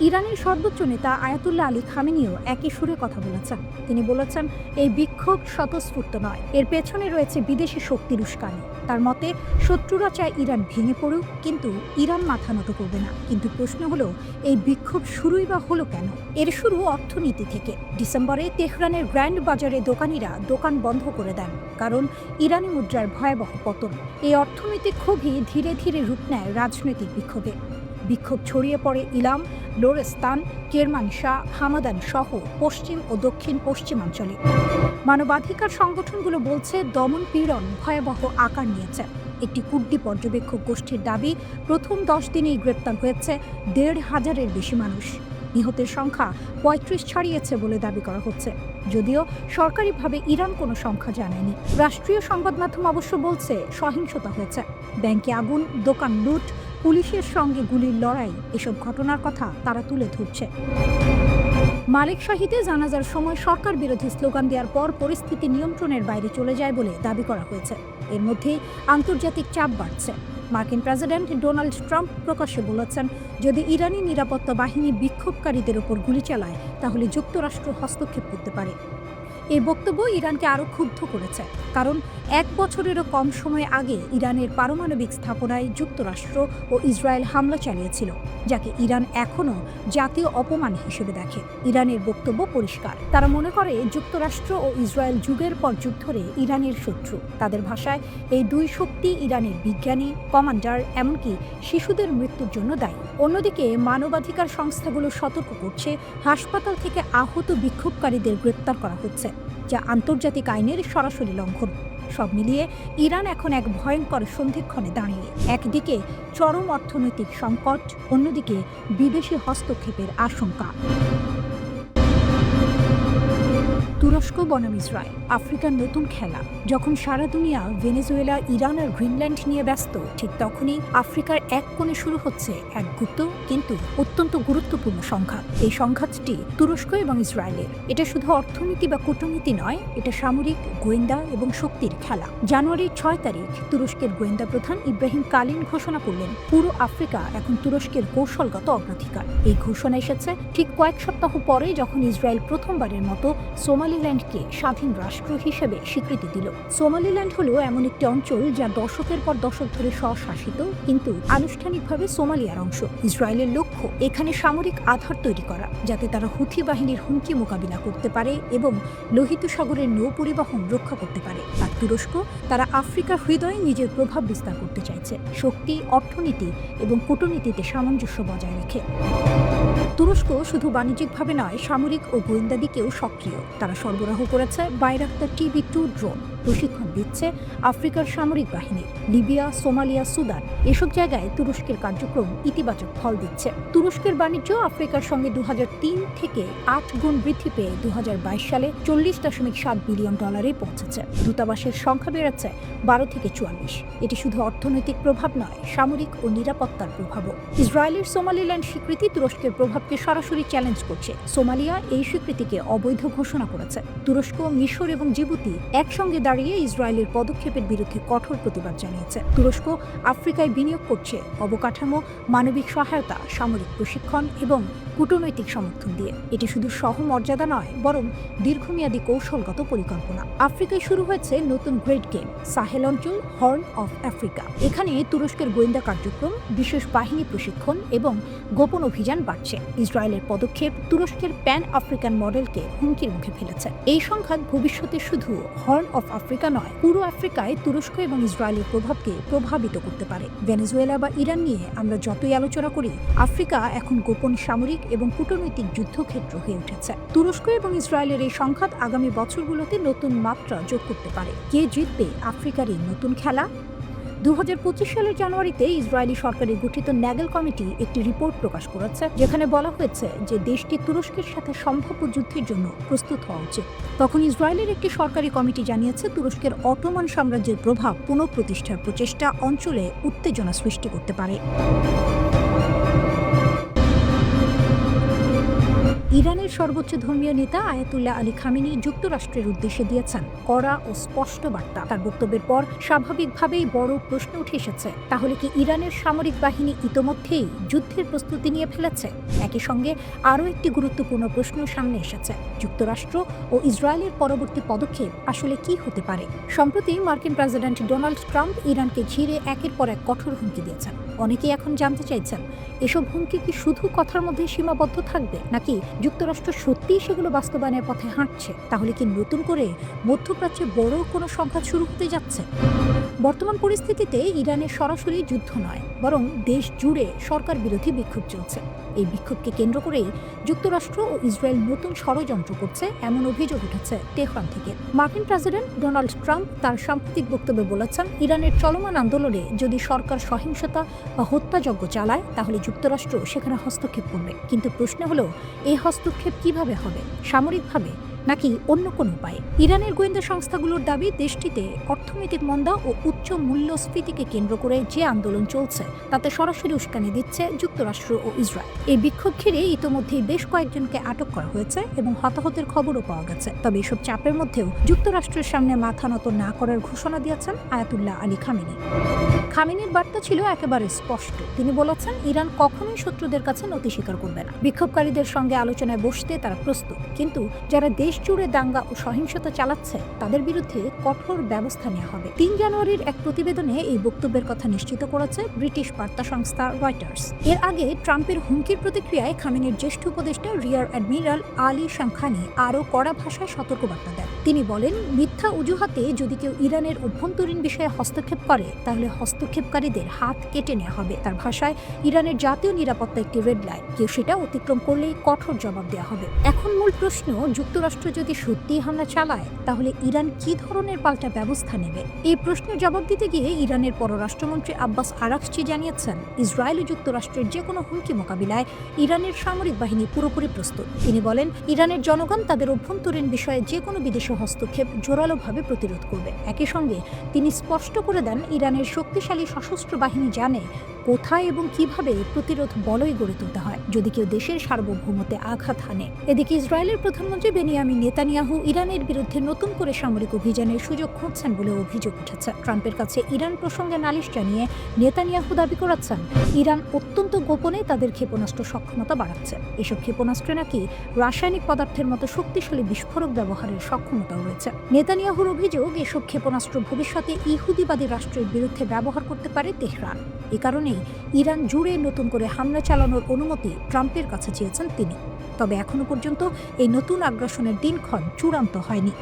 ইরানের সর্বোচ্চ নেতা আয়াতুল্লাহ আলী খামেনিও একই সুরে কথা বলেছেন। তিনি বলেছেন, এই বিক্ষোভ স্বতঃস্ফূর্ত নয়, এর পেছনে রয়েছে বিদেশি শক্তির উস্কানি। তার মতে, শত্রুরা চায় ইরান ভেঙে পড়ুক, কিন্তু ইরান মাথা নত করবে না। কিন্তু প্রশ্ন হলো, এই বিক্ষোভ শুরুই বা হলো কেন? এর শুরু অর্থনীতি থেকে। ডিসেম্বরে তেহরানের গ্র্যান্ড বাজারে দোকানিরা দোকান বন্ধ করে দেন, কারণ ইরানি মুদ্রার ভয়াবহ পতন। এই অর্থনৈতিক ক্ষোভই ধীরে ধীরে রূপ নেয় রাজনৈতিক বিক্ষোভে। বিক্ষোভ ছড়িয়ে পড়ে ইলাম, লোরেস্তান, কেরমানশাহ, হামাদান সহ পশ্চিম ও দক্ষিণ পশ্চিমাঞ্চলে। মানবাধিকার সংগঠনগুলো বলছে, দমন পীড়ন ভয়াবহ আকার নিয়েছে। একটি কুর্দি পর্যবেক্ষক গোষ্ঠীর দাবি, প্রথম 10 দিনেই গ্রেপ্তার হয়েছে 1,500-এর বেশি মানুষ। নিহতের সংখ্যা 35 ছাড়িয়েছে বলে দাবি করা হচ্ছে, যদিও সরকারিভাবে ইরান কোনো সংখ্যা জানায়নি। রাষ্ট্রীয় সংবাদ মাধ্যম অবশ্য বলছে, সহিংসতা হয়েছে। ব্যাংকে আগুন, দোকান লুট, পুলিশের সঙ্গে গুলির লড়াই, এসব ঘটনার কথা তারা তুলে ধরছে। মালিক শাহীতে জানাজার সময় সরকার বিরোধী স্লোগান দেওয়ার পর পরিস্থিতি নিয়ন্ত্রণের বাইরে চলে যায় বলে দাবি করা হয়েছে। এর মধ্যেই আন্তর্জাতিক চাপ বাড়ছে। মার্কিন প্রেসিডেন্ট ডোনাল্ড ট্রাম্প প্রকাশ্যে বলেছেন, যদি ইরানি নিরাপত্তা বাহিনী বিক্ষোভকারীদের ওপর গুলি চালায়, তাহলে যুক্তরাষ্ট্র হস্তক্ষেপ করতে পারে। এই বক্তব্য ইরানকে আরও ক্ষুব্ধ করেছে, কারণ 1 বছরেরও কম সময় আগে ইরানের পারমাণবিক স্থাপনায় যুক্তরাষ্ট্র ও ইসরায়েল হামলা চালিয়েছিল, যাকে ইরান এখনও জাতীয় অপমান হিসেবে দেখে। ইরানের বক্তব্য পরিষ্কার, তারা মনে করে যুক্তরাষ্ট্র ও ইসরায়েল যুগের পর যুগ ধরে ইরানের শত্রু। তাদের ভাষায়, এই দুই শক্তি ইরানের বিজ্ঞানী, কমান্ডার, এমনকি শিশুদের মৃত্যুর জন্য দায়ী। অন্যদিকে মানবাধিকার সংস্থাগুলো সতর্ক করছে, হাসপাতাল থেকে আহত বিক্ষোভকারীদের গ্রেপ্তার করা হচ্ছে, যা আন্তর্জাতিক আইনের সরাসরি লঙ্ঘন। সব মিলিয়ে ইরান এখন এক ভয়ঙ্কর সন্ধিক্ষণে দাঁড়িয়ে। একদিকে চরম অর্থনৈতিক সংকট, অন্যদিকে বিদেশি হস্তক্ষেপের আশঙ্কা। তুরস্ক বনাম ইসরায়েল, আফ্রিকার নতুন খেলা। যখন সারা দুনিয়া ভেনেজুয়েলা, ইরান আর গ্রিনল্যান্ড নিয়ে ব্যস্ত, ঠিক তখনই আফ্রিকার এক কোণে শুরু হচ্ছে এক গুপ্ত কিন্তু অত্যন্ত গুরুত্বপূর্ণ সংঘাত। এই সংঘাতটি তুরস্ক এবং ইসরায়েলের। এটা শুধু অর্থনীতি বা কূটনীতি নয়, এটা সামরিক, গোয়েন্দা এবং শক্তির খেলা। জানুয়ারির 6 তারিখ তুরস্কের গোয়েন্দা প্রধান ইব্রাহিম কালিন ঘোষণা করলেন, পুরো আফ্রিকা এখন তুরস্কের কৌশলগত অগ্রাধিকার। এই ঘোষণা এসেছে ঠিক কয়েক সপ্তাহ পরে, যখন ইসরায়েল প্রথমবারের মতো সোমালিল্যান্ড সোমালিল্যান্ডকে স্বাধীন রাষ্ট্র হিসেবে স্বীকৃতি দিল। সোমালিল্যান্ড হলো এমন একটি অঞ্চল যা দশকের পর দশক ধরে স্বশাসিত, কিন্তু আনুষ্ঠানিকভাবে সোমালিয়ার অংশ। ইসরায়েলের লক্ষ্য এখানে সামরিক আধার তৈরি করা, যাতে তারা হুথি বাহিনীর হুমকি মোকাবিলা করতে পারে এবং লোহিত সাগরের নৌ পরিবহন রক্ষা করতে পারে। আর তুরস্ক, তারা আফ্রিকার হৃদয়ে নিজের প্রভাব বিস্তার করতে চাইছে, শক্তি, অর্থনীতি এবং কূটনীতিতে সামঞ্জস্য বজায় রেখে। তুরস্ক শুধু বাণিজ্যিকভাবে নয়, সামরিক ও গোয়েন্দা দিকেও সক্রিয়। তারা সরবরাহ করেছে বাইরাক্তার TB2 ড্রোন, প্রশিক্ষণ দিচ্ছে আফ্রিকার সামরিক বাহিনী। লিবিয়া, সোমালিয়া, সুদান এসব জায়গায় তুরস্কের কার্যক্রম ইতিবাচক ফল দিচ্ছে। তুরস্কের বাণিজ্য আফ্রিকার সঙ্গে 2003 থেকে 8 গুণ বৃদ্ধি পেয়ে 2022 সালে $40.7 বিলিয়ন পৌঁছেছে। দূতাবাসের সংখ্যা বেড়েছে 12 থেকে 44। এটি শুধু অর্থনৈতিক প্রভাব নয়, সামরিক ও নিরাপত্তার প্রভাবও। ইসরায়েলের সোমালিল্যান্ড স্বীকৃতি তুরস্কের প্রভাবকে সরাসরি চ্যালেঞ্জ করছে। সোমালিয়া এই স্বীকৃতিকে অবৈধ ঘোষণা করেছে। তুরস্ক, মিশর এবং জিবুতি একসঙ্গে দাঁড়িয়ে ইসরায়েলের পদক্ষেপের বিরুদ্ধে কঠোর প্রতিবাদ জানিয়েছে। তুরস্ক আফ্রিকায় বিনিয়োগ করছে অবকাঠামো, মানবিক সহায়তা, সামরিক প্রশিক্ষণ এবং কূটনৈতিক সমর্থন দিয়ে। এটি শুধু সহমর্যাদা নয়, বরং দীর্ঘমেয়াদী কৌশলগত পরিকল্পনা। আফ্রিকায় শুরু হয়েছে নতুন গ্রেট গেম, সাহেল অঞ্চল, হর্ন অফ আফ্রিকা। এখানে তুরস্কের গোয়েন্দা কার্যক্রম, বিশেষ বাহিনী প্রশিক্ষণ এবং গোপন অভিযান বাড়ছে। ইসরায়েলের পদক্ষেপ তুরস্কের প্যান আফ্রিকান মডেলকে হুমকির মুখে ফেলেছে। এই সংঘাত ভবিষ্যতে শুধু হর্ন অফ আফ্রিকা নয়, পুরো আফ্রিকায় তুরস্ক এবং ইসরায়েলের প্রভাবকে প্রভাবিত করতে পারে। ভেনেজুয়েলা বা ইরান নিয়ে আমরা যতই আলোচনা করি, আফ্রিকা এখন গোপন সামরিক এবং কূটনৈতিক যুদ্ধক্ষেত্র হয়ে উঠেছে। তুরস্ক এবং ইসরায়েলের এই সংঘাত আগামী বছরগুলোতে নতুন মাত্রা যোগ করতে পারে। কে জিতবে আফ্রিকার এই নতুন খেলা? 2025 সালের জানুয়ারিতে ইসরায়েলি সরকারের গঠিত ন্যাগেল কমিটি একটি রিপোর্ট প্রকাশ করেছে, যেখানে বলা হয়েছে যে দেশটি তুরস্কের সাথে সম্ভাব্য যুদ্ধের জন্য প্রস্তুত হওয়া উচিত। তখন ইসরায়েলের একটি সরকারি কমিটি জানিয়েছে, তুরস্কের অটোমান সাম্রাজ্যের প্রভাব পুনঃপ্রতিষ্ঠার প্রচেষ্টা অঞ্চলে উত্তেজনা সৃষ্টি করতে পারে। ইরানের সর্বোচ্চ ধর্মীয় নেতা আয়াতুল্লাহ আলী খামেনি যুক্তরাষ্ট্রের উদ্দেশ্যে দিয়েছেন কড়া ও স্পষ্ট বার্তা। তার বক্তব্যের পর স্বাভাবিকভাবেই বড় প্রশ্ন উঠে এসেছে, তাহলে কি ইরানের সামরিক বাহিনী ইতোমধ্যেই যুদ্ধের প্রস্তুতি নিয়ে ফেলেছে? একই সঙ্গে আরও একটি গুরুত্বপূর্ণ প্রশ্ন সামনে এসেছে, যুক্তরাষ্ট্র ও ইসরায়েলের পরবর্তী পদক্ষেপ আসলে কি হতে পারে? সম্প্রতি মার্কিন প্রেসিডেন্ট ডোনাল্ড ট্রাম্প ইরানকে ঘিরে একের পর এক কঠোর হুমকি দিয়েছেন। অনেকেই এখন জানতে চাইছেন, এসব হুমকি কি শুধু কথার মধ্যে সীমাবদ্ধ থাকবে, নাকি যুক্তরাষ্ট্র সত্যিই সেগুলো বাস্তবায়নের পথে হাঁটছে? তাহলে কি নতুন করে মধ্যপ্রাচ্যে বড় কোনো সংঘাত শুরু হতে যাচ্ছে? বর্তমান পরিস্থিতিতে ইরানের সরাসরি যুদ্ধ নয়, বরং দেশ জুড়ে সরকার বিরোধী বিক্ষোভ চলছে। এই বিক্ষোভকে কেন্দ্র করেই যুক্তরাষ্ট্র ও ইসরায়েল নতুন ষড়যন্ত্র করছে, এমন অভিযোগ উঠেছে তেহরান থেকে। মার্কিন প্রেসিডেন্ট ডোনাল্ড ট্রাম্প তার সাম্প্রতিক বক্তব্যে বলেছেন, ইরানের চলমান আন্দোলনে যদি সরকার সহিংসতা বা হত্যাযজ্ঞ চালায়, তাহলে যুক্তরাষ্ট্র সেখানে হস্তক্ষেপ করবে। কিন্তু প্রশ্ন হলো, এই হস্তক্ষেপ কিভাবে হবে? সামরিকভাবে নাকি অন্য কোনো উপায়ে? ইরানের গোয়েন্দা সংস্থাগুলোর দাবি, দেশটিতে অর্থনৈতিক মন্দা ও উচ্চ মূল্যস্ফীতিকে কেন্দ্র করে যে আন্দোলন চলছে, তাতে সরাসরি উস্কানি দিচ্ছে যুক্তরাষ্ট্র ও ইসরায়েল। এই বিক্ষোভ ঘিরে ইতোমধ্যেই বেশ কয়েকজনকে আটক করা হয়েছে এবং হতাহতের খবরও পাওয়া গেছে। তবে এসব চাপের মধ্যেও যুক্তরাষ্ট্রের সামনে মাথা নত না করার ঘোষণা দিয়েছেন আয়াতুল্লাহ আলী খামেনি। খামেনির বার্তা ছিল একেবারে স্পষ্ট। তিনি বলেছেন, ইরান কখনোই শত্রুদের কাছে নতি স্বীকার করবে না। বিক্ষোভকারীদের সঙ্গে আলোচনায় বসতে তারা প্রস্তুত, কিন্তু যারা দেশ জুড়ে দাঙ্গা ও সহিংসতা চালাচ্ছে, তাদের বিরুদ্ধে কঠোর ব্যবস্থা নেওয়া হবে। 3 জানুয়ারির এক প্রতিবেদনে এই বক্তব্যের কথা নিশ্চিত করেছে ব্রিটিশ বার্তা সংস্থা রয়টার্স। এর আগে ট্রাম্পের হুমকির প্রতিক্রিয়ায় খামেনির জ্যেষ্ঠ উপদেষ্টা রিয়ার অ্যাডমিরাল আলী শামখানি আরও কড়া ভাষায় সতর্কবার্তা দেন। তিনি বলেন, মিথ্যা অজুহাতে যদি কেউ ইরানের অভ্যন্তরীণ বিষয়ে হস্তক্ষেপ করে, তাহলে হস্তক্ষেপকারীদের হাত কেটে নেওয়া হবে। তার ভাষায়, ইরানের জাতীয় নিরাপত্তা একটি রেড লাইন, কেউ সেটা অতিক্রম করলেই কঠোর জবাব দেওয়া হবে। এখন মূল প্রশ্ন, যুক্তরাষ্ট্র যদি সত্যিই হামলা চালায়, তাহলে ইরান কি ধরনের পাল্টা ব্যবস্থা নেবে? এই প্রশ্নের জবাব দিতে গিয়ে ইরানের পররাষ্ট্রমন্ত্রী আব্বাস আরাকচি জানিয়েছেন, ইসরায়েল ও যুক্তরাষ্ট্রের যে কোনো হুমকি মোকাবিলায় ইরানের সামরিক বাহিনী পুরোপুরি প্রস্তুত। তিনি বলেন, ইরানের জনগণ তাদের অভ্যন্তরীণ বিষয়ে যে কোনো বিদেশি হস্তক্ষেপ জোরালোভাবে প্রতিরোধ করবে। একই সঙ্গে তিনি স্পষ্ট করে দেন, ইরানের শক্তিশালী সশস্ত্র বাহিনী জানে কোথায় এবং কিভাবে প্রতিরোধ বলয় গড়ে তুলতে হয় যদি কেউ দেশের সার্বভৌমত্বে আঘাত হানে। এদিকে ইসরায়েলের প্রধানমন্ত্রী বেনিয়ামিন নেতানিয়াহু ইরানের বিরুদ্ধে নতুন করে সামরিক অভিযানের সুযোগ খুঁজছেন বলে অভিযোগ উঠেছে। ট্রাম্পের কাছে ইরান প্রসঙ্গে নালিশ জানিয়ে নেতানিয়াহু দাবি করেছেন ইরান অত্যন্ত গোপনে তাদের ক্ষেপণাস্ত্র সক্ষমতা বাড়াচ্ছে। এসব ক্ষেপণাস্ত্রে নাকি রাসায়নিক পদার্থের মতো শক্তিশালী বিস্ফোরক ব্যবহারের সক্ষমতাও রয়েছে। নেতানিয়াহুর অভিযোগ, এসব ক্ষেপণাস্ত্র ভবিষ্যতে ইহুদিবাদী রাষ্ট্রের বিরুদ্ধে ব্যবহার করতে পারে তেহরান। এ কারণেই ইরান জুড়ে নতুন করে হামলা চালানোর অনুমতি ট্রাম্পের কাছে চেয়েছেন তিনি। তবে এখনো পর্যন্ত এই নতুন আগ্রাসনের দিনক্ষণ চূড়ান্ত হয়নি।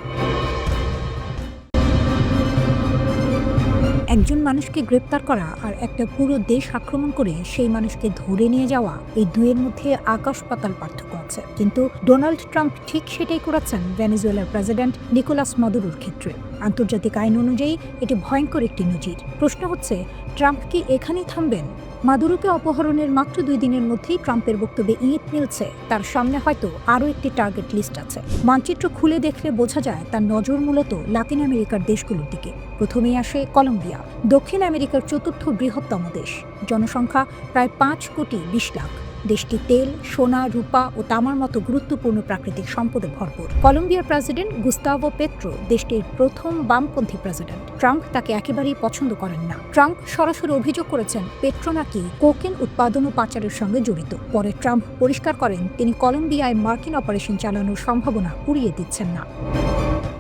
একজন মানুষকে গ্রেপ্তার করা আর একটা পুরো দেশ আক্রমণ করে সেই মানুষকে ধরে নিয়ে যাওয়া, এই দুয়ের মধ্যে আকাশ পাতাল পার্থক্য আছে। কিন্তু ডোনাল্ড ট্রাম্প ঠিক সেটাই করেছেন ভেনেজুয়েলার প্রেসিডেন্ট নিকোলাস মাদুরোর ক্ষেত্রে। আন্তর্জাতিক আইন অনুযায়ী এটি ভয়ঙ্কর একটি নজির। প্রশ্ন হচ্ছে, ট্রাম্প কি এখানেই থামবেন? মাদুরোকে অপহরণের মাত্র 2 দিনের মধ্যেই ট্রাম্পের বক্তব্যে ইঙ্গিত মিলছে তার সামনে হয়তো আরও একটি টার্গেট লিস্ট আছে। মানচিত্র খুলে দেখলে বোঝা যায় তার নজর মূলত লাতিন আমেরিকার দেশগুলোর দিকে। প্রথমেই আসে কলম্বিয়া, দক্ষিণ আমেরিকার 4র্থ বৃহত্তম দেশ, জনসংখ্যা প্রায় 5,20 লাখ। দেশটি তেল, সোনা, রূপা ও তামার মতো গুরুত্বপূর্ণ প্রাকৃতিক সম্পদে ভরপুর। কলম্বিয়ার প্রেসিডেন্ট গুস্তাভো পেট্রো দেশটির প্রথম বামপন্থী প্রেসিডেন্ট। ট্রাম্প তাকে একেবারেই পছন্দ করেন না। ট্রাম্প সরাসরি অভিযোগ করেছেন পেট্রো নাকি কোকেন উৎপাদন ও পাচারের সঙ্গে জড়িত। পরে ট্রাম্প পরিষ্কার করেন তিনি কলম্বিয়ায় মার্কিন অপারেশন চালানোর সম্ভাবনা উড়িয়ে দিচ্ছেন না।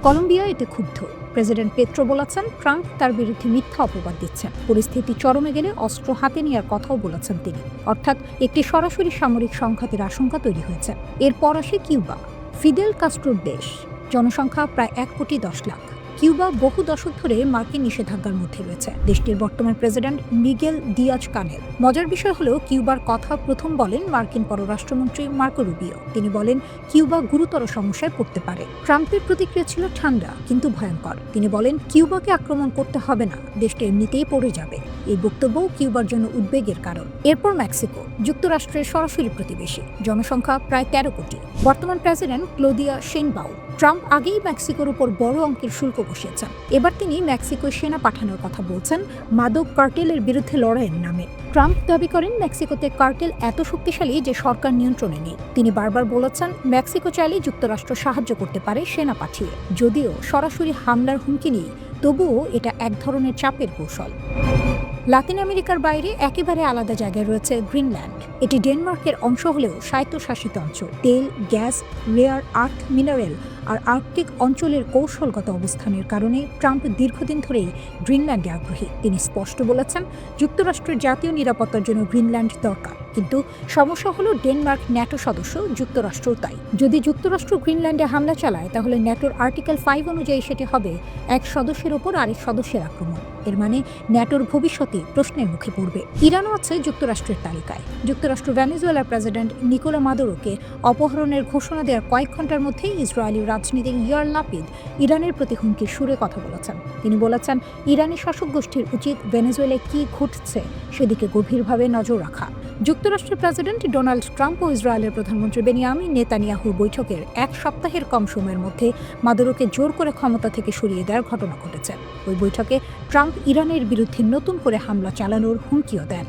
কলম্বিয়া এতে ক্ষুব্ধ। প্রেসিডেন্ট পেট্রো বলেছেন ট্রাম্প তার বিরুদ্ধে মিথ্যা অপবাদ দিচ্ছেন। পরিস্থিতি চরমে গেলে অস্ত্র হাতে নেওয়ার কথাও বলেছেন তিনি। অর্থাৎ একটি সরাসরি সামরিক সংঘাতের আশঙ্কা তৈরি হয়েছে। এরপর আসে কিউবা, ফিদেল কাস্ট্রোর দেশ, জনসংখ্যা প্রায় 1,10 লাখ। কিউবা বহু দশক ধরে মার্কিন নিষেধাজ্ঞার মধ্যে রয়েছে। দেশটির বর্তমান প্রেসিডেন্ট মিগেল দিয়াজ কানেল। মজার বিষয় হলো, কিউবার কথা প্রথম বলেন মার্কিন পররাষ্ট্রমন্ত্রী মার্কো রুবিও। তিনি বলেন কিউবা গুরুতর সমস্যায় পড়তে পারে। ট্রাম্পের প্রতিক্রিয়া ছিল ঠান্ডা কিন্তু ভয়ঙ্কর। তিনি বলেন কিউবাকে আক্রমণ করতে হবে না, দেশটা এমনিতেই পড়ে যাবে। এই বক্তব্যও কিউবার জন্য উদ্বেগের কারণ। এরপর মেক্সিকো, যুক্তরাষ্ট্রের সরাসরি প্রতিবেশী, জনসংখ্যা প্রায় 13 কোটি। বর্তমান প্রেসিডেন্ট ক্লোদিয়া শেইনবাউম। ট্রাম্প আগেই মেক্সিকোর উপর বড় অঙ্কের শুল্ক বসিয়েছেন। এবার তিনি মেক্সিকোয় সেনা পাঠানোর কথা বলছেন মাদক কার্টেলের বিরুদ্ধে লড়াইয়ের নামে। ট্রাম্প দাবি করেন মেক্সিকোতে কার্টেল এত শক্তিশালী যে সরকার নিয়ন্ত্রণে নেই। তিনি বারবার বলেছেন মেক্সিকো চাইলে যুক্তরাষ্ট্র সাহায্য করতে পারে সেনা পাঠিয়ে। যদিও সরাসরি হামলার হুমকি নেই, তবুও এটা এক ধরনের চাপের কৌশল। লাতিন আমেরিকার বাইরে একেবারে আলাদা জায়গায় রয়েছে গ্রিনল্যান্ড। এটি ডেনমার্কের অংশ হলেও স্বায়ত্তশাসিত অঞ্চল। তেল, গ্যাস, রেয়ার আর্থ মিনারেল আর আর্কটিক অঞ্চলের কৌশলগত অবস্থানের কারণে ট্রাম্প দীর্ঘদিন ধরেই গ্রিনল্যান্ডে আগ্রহী। তিনি স্পষ্ট বলেছেন যুক্তরাষ্ট্রের জাতীয় নিরাপত্তার জন্য গ্রিনল্যান্ড দরকার। কিন্তু সমস্যা হলো ডেনমার্ক ন্যাটো সদস্য, যুক্তরাষ্ট্রও তাই। যদি যুক্তরাষ্ট্র গ্রিনল্যান্ডে হামলা চালায় তাহলে ন্যাটোর আর্টিকেল 5 অনুযায়ী সেটি হবে এক সদস্যের ওপর আরেক সদস্যের আক্রমণ। এর মানে ন্যাটোর ভবিষ্যতে প্রশ্নের মুখে পড়বে। ইরানও আছে যুক্তরাষ্ট্রের তালিকায়। যুক্তরাষ্ট্র ভেনেজুয়েলার প্রেসিডেন্ট নিকোলা মাদুরোকে অপহরণের ঘোষণা দেওয়ার কয়েক ঘন্টার মধ্যেই ইসরায়েলি রাজনীতিক ইয়ার লাপিদ ইরানের প্রতি হুমকির সুরে কথা বলেছেন। তিনি বলেছেন ইরানি শাসক গোষ্ঠীর উচিত ভেনেজুয়েলায় কি ঘটছে সেদিকে গভীরভাবে নজর রাখা। যুক্তরাষ্ট্রের প্রেসিডেন্ট ডোনাল্ড ট্রাম্প ও ইসরায়েলের প্রধানমন্ত্রী বেনিয়ামিন নেতানিয়াহুর বৈঠকের এক সপ্তাহের কম সময়ের মধ্যে মাদুরোকে জোর করে ক্ষমতা থেকে সরিয়ে দেওয়ার ঘটনা ঘটেছে। ওই বৈঠকে ট্রাম্প ইরানের বিরুদ্ধে নতুন করে হামলা চালানোর হুমকিও দেন।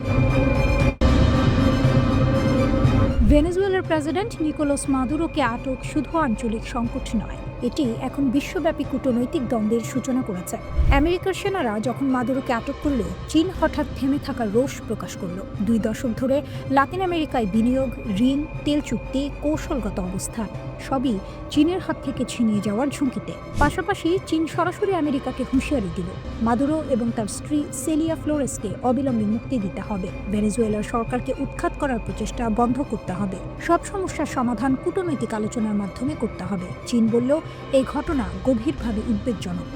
ভেনেজুয়েলার প্রেসিডেন্ট নিকোলাস মাদুরোকে আটক শুধু আঞ্চলিক সংকট নয়, এটি এখন বিশ্বব্যাপী কূটনৈতিক দ্বন্দ্বের সূচনা করেছে। আমেরিকার সেনারা যখন মাদুরোকে আটক করল, চীন হঠাৎ থেমে থাকার রোষ প্রকাশ করল। 2 দশক ধরে লাতিন আমেরিকায় বিনিয়োগ, ঋণ, তেল চুক্তি, কৌশলগত অবস্থান সবই চীনের হাত থেকে ছিনিয়ে যাওয়ার ঝুঁকিতে। পাশাপাশি চীন সরাসরি আমেরিকাকে হুঁশিয়ারি দিল মাদুরো এবং তার স্ত্রী সেলিয়া ফ্লোরেসকে অবিলম্বে মুক্তি দিতে হবে। ভেনেজুয়েলার সরকারকে উৎখাত করার প্রচেষ্টা বন্ধ করতে হবে। সব সমস্যার সমাধান কূটনৈতিক আলোচনার মাধ্যমে করতে হবে। চীন বলল এই ঘটনা গভীরভাবে উদ্বেগজনক।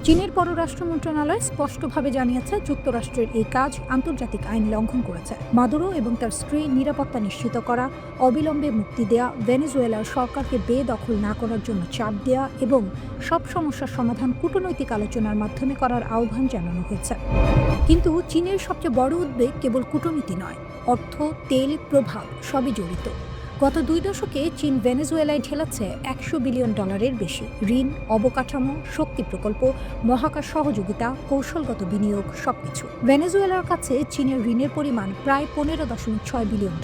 চীনের পররাষ্ট্র মন্ত্রণালয় স্পষ্টভাবে জানিয়েছে যুক্তরাষ্ট্রের এই কাজ আন্তর্জাতিক আইন লঙ্ঘন করেছে। মাদুরো এবং তার স্ত্রী নিরাপত্তা নিশ্চিত করা, অবিলম্বে মুক্তি দেয়া, ভেনেজুয়েলার সরকারকে বেদখল না করার জন্য চাপ দেয়া এবং সব সমস্যার সমাধান কূটনৈতিক আলোচনার মাধ্যমে করার আহ্বান জানানো হয়েছে। কিন্তু চীনের সবচেয়ে বড় উদ্বেগ কেবল কূটনীতি নয়, অর্থ, তেল, প্রভাব সবই জড়িত। গত 2 দশকে চীন ভেনেজুয়েলায় ঢেলেছে $100 বিলিয়ন বেশি ঋণ, অবকাঠামো, শক্তি প্রকল্প, মহাকাশ সহযোগিতা, কৌশলগত বিনিয়োগ সবকিছু। ভেনেজুয়েলার কাছে চীনের ঋণের পরিমাণ প্রায় $15.6 বিলিয়ন।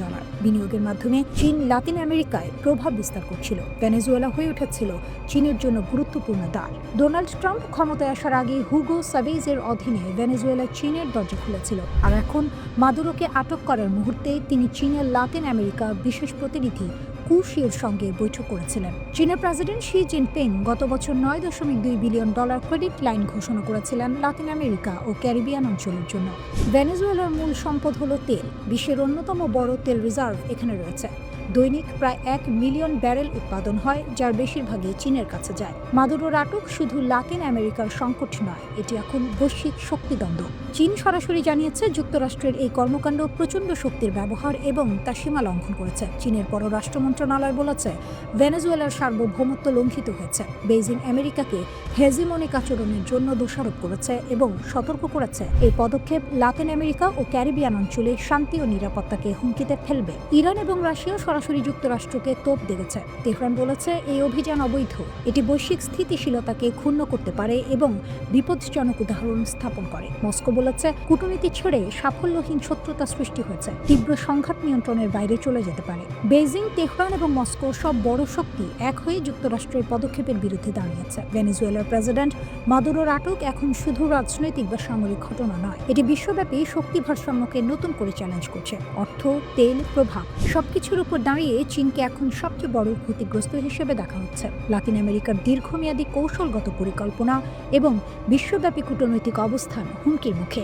বিনিয়োগের মাধ্যমে চীন লাতিন আমেরিকায় প্রভাব বিস্তার করছিল। ভেনেজুয়েলা হয়ে উঠেছিল চীনের জন্য গুরুত্বপূর্ণ দ্বার। ডোনাল্ড ট্রাম্প ক্ষমতায় আসার আগে হুগো সাভেজের অধীনে ভেনেজুয়েলা চীনের দরজা খুলেছিল, আর এখন মাদুরোকে আটক করার মুহূর্তে তিনি চীনের লাতিন আমেরিকা বিশেষ প্রতিনিধি কুশির সঙ্গে বৈঠক করেছিলেন। চীনের প্রেসিডেন্ট শি জিনপিং গত বছর $9.2 বিলিয়ন ক্রেডিট লাইন ঘোষণা করেছিলেন লাতিন আমেরিকা ও ক্যারিবিয়ান অঞ্চলের জন্য। ভেনেজুয়েলার মূল সম্পদ হলো তেল। বিশ্বের অন্যতম বড় তেল রিজার্ভ এখানে রয়েছে। দৈনিক প্রায় 1 মিলিয়ন ব্যারেল উৎপাদন হয়, যার বেশিরভাগই চীনের কাছে যায়। মাদুরোর আটক শুধু লাতিন আমেরিকার সংকট নয়, এটি এখন বৈশ্বিক শক্তিদ্বন্দ্ব। চীন সরাসরি জানিয়েছে যুক্তরাষ্ট্রের এই কর্মকাণ্ড প্রচণ্ড শক্তির ব্যবহার এবং তা সীমা লঙ্ঘন করেছে। চীনের পররাষ্ট্র মন্ত্রণালয় বলেছে ভেনেজুয়েলার সার্বভৌমত্ব লঙ্ঘিত হয়েছে। বেইজিং আমেরিকাকে হেজিমনিক আচরণের জন্য দোষারোপ করেছে এবং সতর্ক করেছে এই পদক্ষেপ লাতিন আমেরিকা ও ক্যারিবিয়ান অঞ্চলে শান্তি ও নিরাপত্তাকে হুমকিতে ফেলবে। ইরান এবং রাশিয়া সরাসরি যুক্তরাষ্ট্রকে তোপ দেখেছে। তেহরান বলেছে এই অভিযান অবৈধ, এটি বৈশ্বিক স্থিতিশীলতাকে ক্ষুণ্ণ করতে পারে এবং বিপজ্জনক উদাহরণ স্থাপন করে। মস্কো বলেছে কূটনীতি ছেড়ে সাফল্যহীন শত্রুতা সৃষ্টি হয়েছে, তীব্র সংঘাত নিয়ন্ত্রণের বাইরে চলে যেতে পারে। বেইজিং, তেহরান এবং মস্কো সব বড় শক্তি এক হয়ে যুক্তরাষ্ট্রের পদক্ষেপের বিরুদ্ধে দাঁড়িয়েছে। ভেনেজুয়েলার প্রেসিডেন্ট মাদুরোর আটক এখন শুধু রাজনৈতিক বা সামরিক ঘটনা নয়, এটি বিশ্বব্যাপী শক্তি ভারসাম্যকে নতুন করে চ্যালেঞ্জ করছে। অর্থ, তেল, প্রভাব সবকিছুর উপর দাঁড়িয়ে চীনকে এখন সবচেয়ে বড় ক্ষতিগ্রস্ত হিসেবে দেখা হচ্ছে। লাতিন আমেরিকার দীর্ঘমেয়াদী কৌশলগত পরিকল্পনা এবং বিশ্বব্যাপী কূটনৈতিক অবস্থান হুমকির মুখে।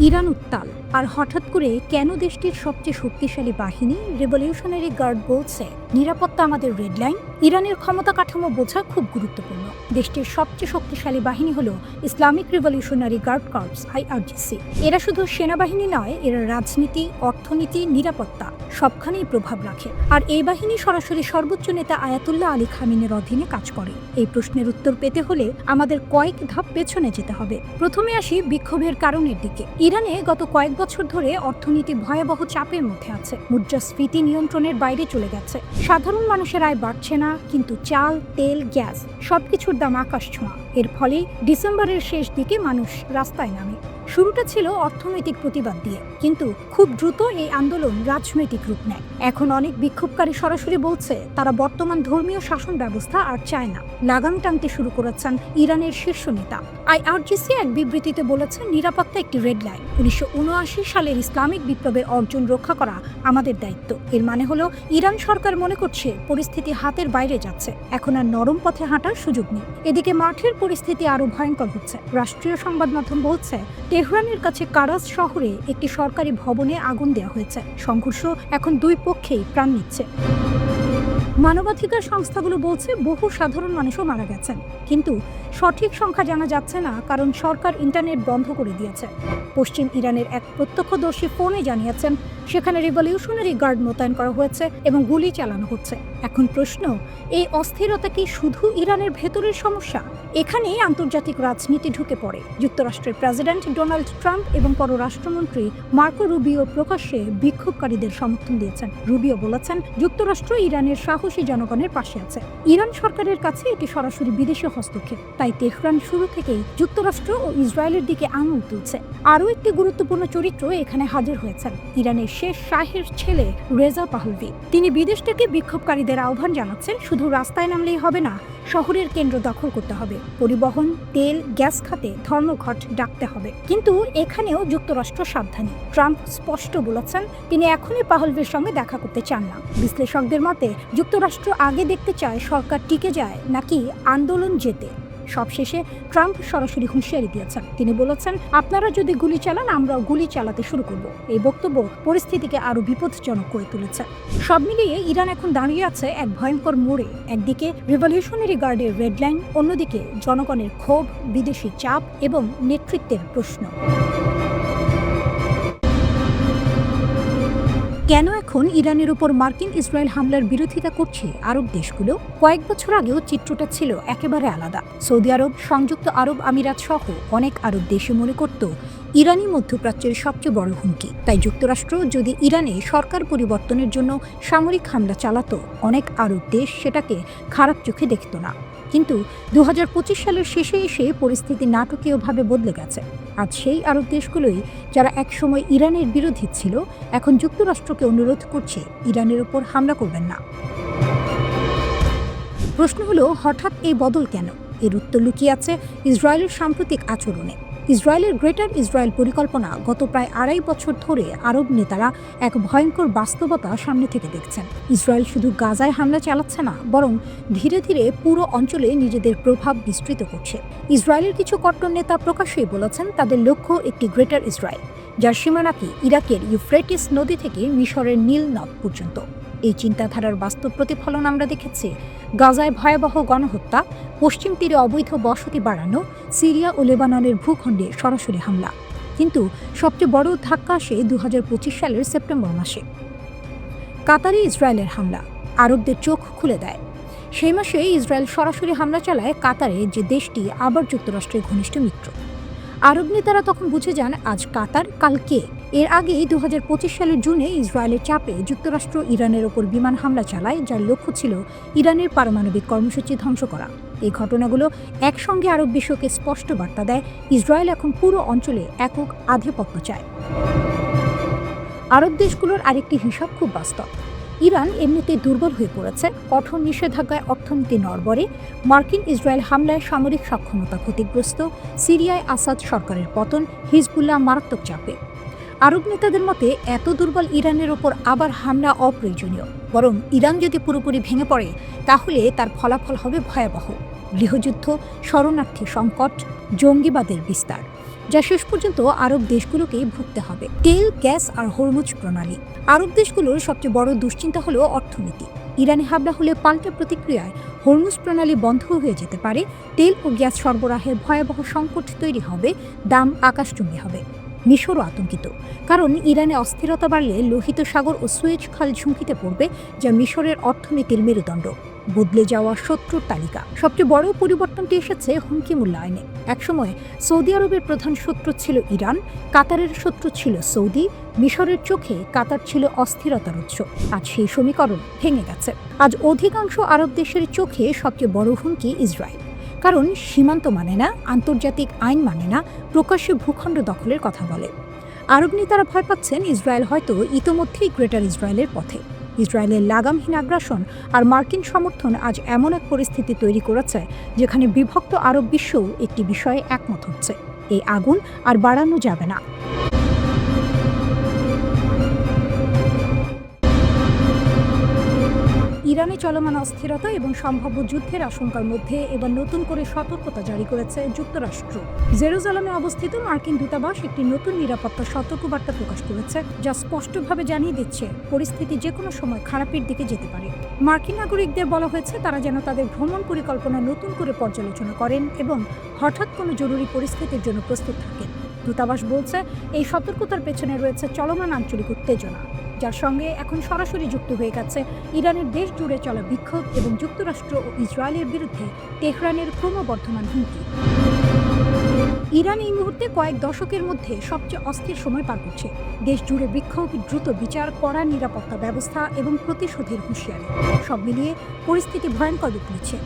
ইরান উত্তাল, আর হঠাৎ করে কেন দেশটির সবচেয়ে শক্তিশালী বাহিনী রেভলিউশনারি গার্ড বলছে নিরাপত্তা আমাদের রেড লাইন? ইরানের ক্ষমতা কাঠামো বোঝা খুব গুরুত্বপূর্ণ। দেশটির সবচেয়ে শক্তিশালী বাহিনী হলো Islamic revolutionary guard corps IRGC। এরা শুধু সেনাবাহিনী নয়, এরা রাজনীতি, অর্থনীতি, নিরাপত্তা সবখানেই প্রভাব রাখে। আর এই বাহিনী সরাসরি সর্বোচ্চ নেতা আয়াতুল্লাহ আলী খামিনের অধীনে কাজ করে। এই প্রশ্নের উত্তর পেতে হলে আমাদের কয়েক ধাপ পেছনে যেতে হবে। প্রথমে আসি বিক্ষোভের কারণের দিকে। ইরানে গত কয়েক বছর ধরে অর্থনীতি ভয়াবহ চাপের মধ্যে আছে। মুদ্রাস্ফীতি নিয়ন্ত্রণের বাইরে চলে গেছে। সাধারণ মানুষের আয় বাড়ছে না, কিন্তু চাল, তেল, গ্যাস সবকিছুর দাম আকাশ ছোঁয়া। এর ফলে ডিসেম্বরের শেষ দিকে মানুষ রাস্তায় নামে। শুরুটা ছিল অর্থনৈতিক প্রতিবাদ দিয়ে, কিন্তু খুব দ্রুত এই আন্দোলন রাজনৈতিক রূপ নেয়। এখন অনেক বিক্ষোভকারী সরাসরি বলছে তারা বর্তমান ধর্মীয় শাসন ব্যবস্থা আর চায় না। লাগাম টানতে শুরু করেছেন ইরানের শীর্ষ নেতা। IRGC এক বিবৃতিতে বলেছে নিরাপত্তা একটি রেড লাইন। 1979 সালের ইসলামিক বিপ্লবের অর্জন রক্ষা করা আমাদের দায়িত্ব। এর মানে হলো ইরান সরকার মনে করছে পরিস্থিতি হাতের বাইরে যাচ্ছে, এখন আর নরম পথে হাঁটার সুযোগ নেই। এদিকে মাঠের পরিস্থিতি আরো ভয়ঙ্কর হচ্ছে। রাষ্ট্রীয় সংবাদ মাধ্যম বলছে তেহরানের কাছে কারাজ শহরে একটি সরকারি ভবনে আগুন দেওয়া হয়েছে। সংঘর্ষ এখন দুই পক্ষেই প্রাণ নিচ্ছে। মানবাধিকার সংস্থাগুলো বলছে বহু সাধারণ মানুষও মারা গেছেন, কিন্তু সঠিক সংখ্যা জানা যাচ্ছে না, কারণ সরকার ইন্টারনেট বন্ধ করে দিয়েছে। পশ্চিম ইরানের এক প্রত্যক্ষদর্শী ফোনে জানিয়েছেন সেখানে রিভলিউশনারি গার্ড মোতায়েন করা হয়েছে এবং গুলি চালানো হচ্ছে। এখন প্রশ্ন, এই অস্থিরতা কি শুধু ইরানের ভেতরের সমস্যা? এখানেই আন্তর্জাতিক রাজনীতি ঢুকে পড়ে। যুক্তরাষ্ট্রের প্রেসিডেন্ট ডোনাল্ড ট্রাম্প এবং পররাষ্ট্রমন্ত্রী মার্কো রুবিও প্রকাশ্যে বিক্ষোভকারীদের সমর্থন দিয়েছেন। রুবিও বলেছেন যুক্তরাষ্ট্র ইরানের সাহসী জনগণের পাশে আছে। ইরান সরকারের কাছে এটি সরাসরি বিদেশি হস্তক্ষেপ, তাই তেহরান শুরু থেকেই যুক্তরাষ্ট্র ও ইসরায়েলের দিকে আঙুল তুলছে। আরও একটি গুরুত্বপূর্ণ চরিত্র এখানে হাজির হয়েছেন, ইরানের শেষ শাহের ছেলে রেজা পাহলভি। তিনি বিদেশ থেকে বিক্ষোভকারীদের আহ্বান জানাচ্ছেন শুধু রাস্তায় নামলেই হবে না, শহরের কেন্দ্র দখল করতে হবে, পরিবহন, তেল, গ্যাস খাতে ধর্মঘট ডাকতে হবে। কিন্তু এখানেও যুক্তরাষ্ট্র সাবধানী। ট্রাম্প স্পষ্ট বলেছেন তিনি এখনই পাহলভির সঙ্গে দেখা করতে চান না। বিশ্লেষকদের মতে যুক্তরাষ্ট্র আগে দেখতে চায় সরকার টিকে যায় নাকি আন্দোলন জেতে। সবশেষে ট্রাম্প সরাসরি হুঁশিয়ারি দিয়েছেন। তিনি বলেছেন আপনারা যদি গুলি চালান আমরাও গুলি চালাতে শুরু করব। এই বক্তব্য পরিস্থিতিকে আরো বিপজ্জনক করে তুলেছে। সব মিলিয়ে ইরান এখন দাঁড়িয়ে আছে এক ভয়ঙ্কর মোড়ে। একদিকে রিভলিউশনারি গার্ডের রেড লাইন, অন্যদিকে জনগণের ক্ষোভ, বিদেশি চাপ এবং নেতৃত্বের প্রশ্ন। কেন এখন ইরানের উপর মার্কিন ইসরায়েল হামলার বিরোধিতা করছে আরব দেশগুলো? কয়েক বছর আগেও চিত্রটা ছিল একেবারে আলাদা। সৌদি আরব, সংযুক্ত আরব আমিরাত সহ অনেক আরব দেশে মনে করত ইরানই মধ্যপ্রাচ্যের সবচেয়ে বড় হুমকি। তাই যুক্তরাষ্ট্র যদি ইরানে সরকার পরিবর্তনের জন্য সামরিক হামলা চালাতো, অনেক আরব দেশ সেটাকে খারাপ চোখে দেখত না। কিন্তু 2025 সালের শেষে এসে পরিস্থিতি নাটকীয়ভাবে বদলে গেছে। আজ সেই আরব দেশগুলোই যারা একসময় ইরানের বিরোধী ছিল, এখন যুক্তরাষ্ট্রকে অনুরোধ করছে ইরানের উপর হামলা করবেন না। প্রশ্ন হলো, হঠাৎ এই বদল কেন? এর উত্তর লুকিয়ে আছে ইসরায়েলের সাম্প্রতিক আচরণে। ইসরায়েলের গ্রেটার ইসরায়েল পরিকল্পনা গত প্রায় 2.5 বছর ধরে আরব নেতারা এক ভয়ঙ্কর বাস্তবতা সামনে থেকে দেখছেন। ইসরায়েল শুধু গাজায় হামলা চালাচ্ছে না, বরং ধীরে ধীরে পুরো অঞ্চলে নিজেদের প্রভাব বিস্তৃত করছে। ইসরায়েলের কিছু কট্টর নেতা প্রকাশ্যেই বলেছেন তাদের লক্ষ্য একটি গ্রেটার ইসরায়েল, যার সীমানাকে ইরাকের ইউফ্রেটিস নদী থেকে মিশরের নীল নদ পর্যন্ত। এই চিন্তাধারার বাস্তব প্রতিফলন আমরা দেখেছি গাজায় ভয়াবহ গণহত্যা, পশ্চিম তীরে অবৈধ বসতি বাড়ানো, সিরিয়া ও লেবাননের ভূখণ্ডে সরাসরি হামলা। কিন্তু সবচেয়ে বড় ধাক্কা আসে 2025 সালের সেপ্টেম্বর মাসে। কাতারে ইসরায়েলের হামলা আরবদের চোখ খুলে দেয়। সেই মাসে ইসরায়েল সরাসরি হামলা চালায় কাতারে, যে দেশটি আবার যুক্তরাষ্ট্রের ঘনিষ্ঠ মিত্র। আরব নেতারা তখন বুঝে যান আজ কাতার, কাল কে। এর আগে 2025 সালের জুনে ইসরায়েলের চাপে যুক্তরাষ্ট্র ইরানের ওপর বিমান হামলা চালায়, যার লক্ষ্য ছিল ইরানের পারমাণবিক কর্মসূচি ধ্বংস করা। এই ঘটনাগুলো একসঙ্গে আরব বিশ্বকে স্পষ্ট বার্তা দেয় ইসরায়েল এখন পুরো অঞ্চলে একক আধিপত্য চায়। আরব দেশগুলোর আরেকটি হিসাব খুব বাস্তব। ইরান এমনিতেই দুর্বল হয়ে পড়েছে, কঠোর নিষেধাজ্ঞায় অর্থনীতি নড়বড়ে, মার্কিন ইসরায়েল হামলায় সামরিক সক্ষমতা ক্ষতিগ্রস্ত, সিরিয়ায় আসাদ সরকারের পতন, হিজবুল্লাহ মারাত্মক চাপে। আরব নেতাদের মতে এত দুর্বল ইরানের ওপর আবার হামলা অপ্রয়োজনীয়, বরং ইরান যদি পুরোপুরি ভেঙে পড়ে তাহলে তার ফলাফল হবে ভয়াবহ: গৃহযুদ্ধ, শরণার্থী সংকট, জঙ্গিবাদের বিস্তার, যা শেষ পর্যন্ত আরব দেশগুলোকেই ভুগতে হবে। তেল, গ্যাস আর হরমুজ প্রণালী। আরব দেশগুলোর সবচেয়ে বড় দুশ্চিন্তা হলো অর্থনীতি। ইরানে হামলা হলে পাল্টা প্রতিক্রিয়ায় হরমুজ প্রণালী বন্ধ হয়ে যেতে পারে, তেল ও গ্যাস সরবরাহের ভয়াবহ সংকট তৈরি হবে, দাম আকাশচুম্বী হবে। মিশরও আতঙ্কিত, কারণ ইরানে অস্থিরতা বাড়লে লোহিত সাগর ও সুয়েজ খাল ঝুঁকিতে পড়বে, যা মিশরের অর্থনীতির মেরুদণ্ড। বদলে যাওয়া শত্রুর তালিকা। সবচেয়ে বড় পরিবর্তনটি এসেছে হুমকি মূল্যায়নে। একসময় সৌদি আরবের প্রধান শত্রু ছিল ইরান, কাতারের শত্রু ছিল সৌদি, মিশরের চোখে কাতার ছিল অস্থিরতার উৎস। আজ সেই সমীকরণ ভেঙে গেছে। আজ অধিকাংশ আরব দেশের চোখে সবচেয়ে বড় হুমকি ইসরায়েল, কারণ সীমান্ত মানে না, আন্তর্জাতিক আইন মানে না, প্রকাশ্যে ভূখণ্ড দখলের কথা বলে। আরব নেতারা ভয় পাচ্ছেন ইসরায়েল হয়তো ইতোমধ্যেই গ্রেটার ইসরায়েলের পথে। ইসরায়েলের লাগামহীন আগ্রাসন আর মার্কিন সমর্থন আজ এমন এক পরিস্থিতি তৈরি করেছে যেখানে বিভক্ত আরব বিশ্বও একটি বিষয়ে একমত হচ্ছে: এই আগুন আর বাড়ানো যাবে না। ইরানে চলমান অস্থিরতা এবং সম্ভাব্য যুদ্ধের আশঙ্কার মধ্যে এবার নতুন করে সতর্কতা জারি করেছে যুক্তরাষ্ট্র। জেরুজালেমে অবস্থিত মার্কিন দূতাবাস একটি নতুন নিরাপত্তা সতর্কবার্তা প্রকাশ করেছে, যা স্পষ্টভাবে জানিয়ে দিচ্ছে পরিস্থিতি যে কোনো সময় খারাপের দিকে যেতে পারে। মার্কিন নাগরিকদের বলা হয়েছে তারা যেন তাদের ভ্রমণ পরিকল্পনা নতুন করে পর্যালোচনা করেন এবং হঠাৎ কোনো জরুরি পরিস্থিতির জন্য প্রস্তুত থাকেন। দূতাবাস বলছে এই সতর্কতার পেছনে রয়েছে চলমান আঞ্চলিক উত্তেজনা, যার সঙ্গে এখন সরাসরি যুক্ত হয়ে গেছে ইরানের দেশ জুড়ে চলা বিক্ষোভ এবং যুক্তরাষ্ট্র ও ইসরায়েলের বিরুদ্ধে তেহরানের ক্রমবর্ধমান হুমকি। ইরান এই মুহূর্তে কয়েক দশকের মধ্যে সবচেয়ে অস্থির সময় পার করছে। দেশ জুড়ে বিক্ষোভ, দ্রুত বিচার, কড়া নিরাপত্তা ব্যবস্থা এবং প্রতিশোধের হুঁশিয়ারি, সব মিলিয়ে পরিস্থিতি ভয়ঙ্কর রূপ নিচ্ছে।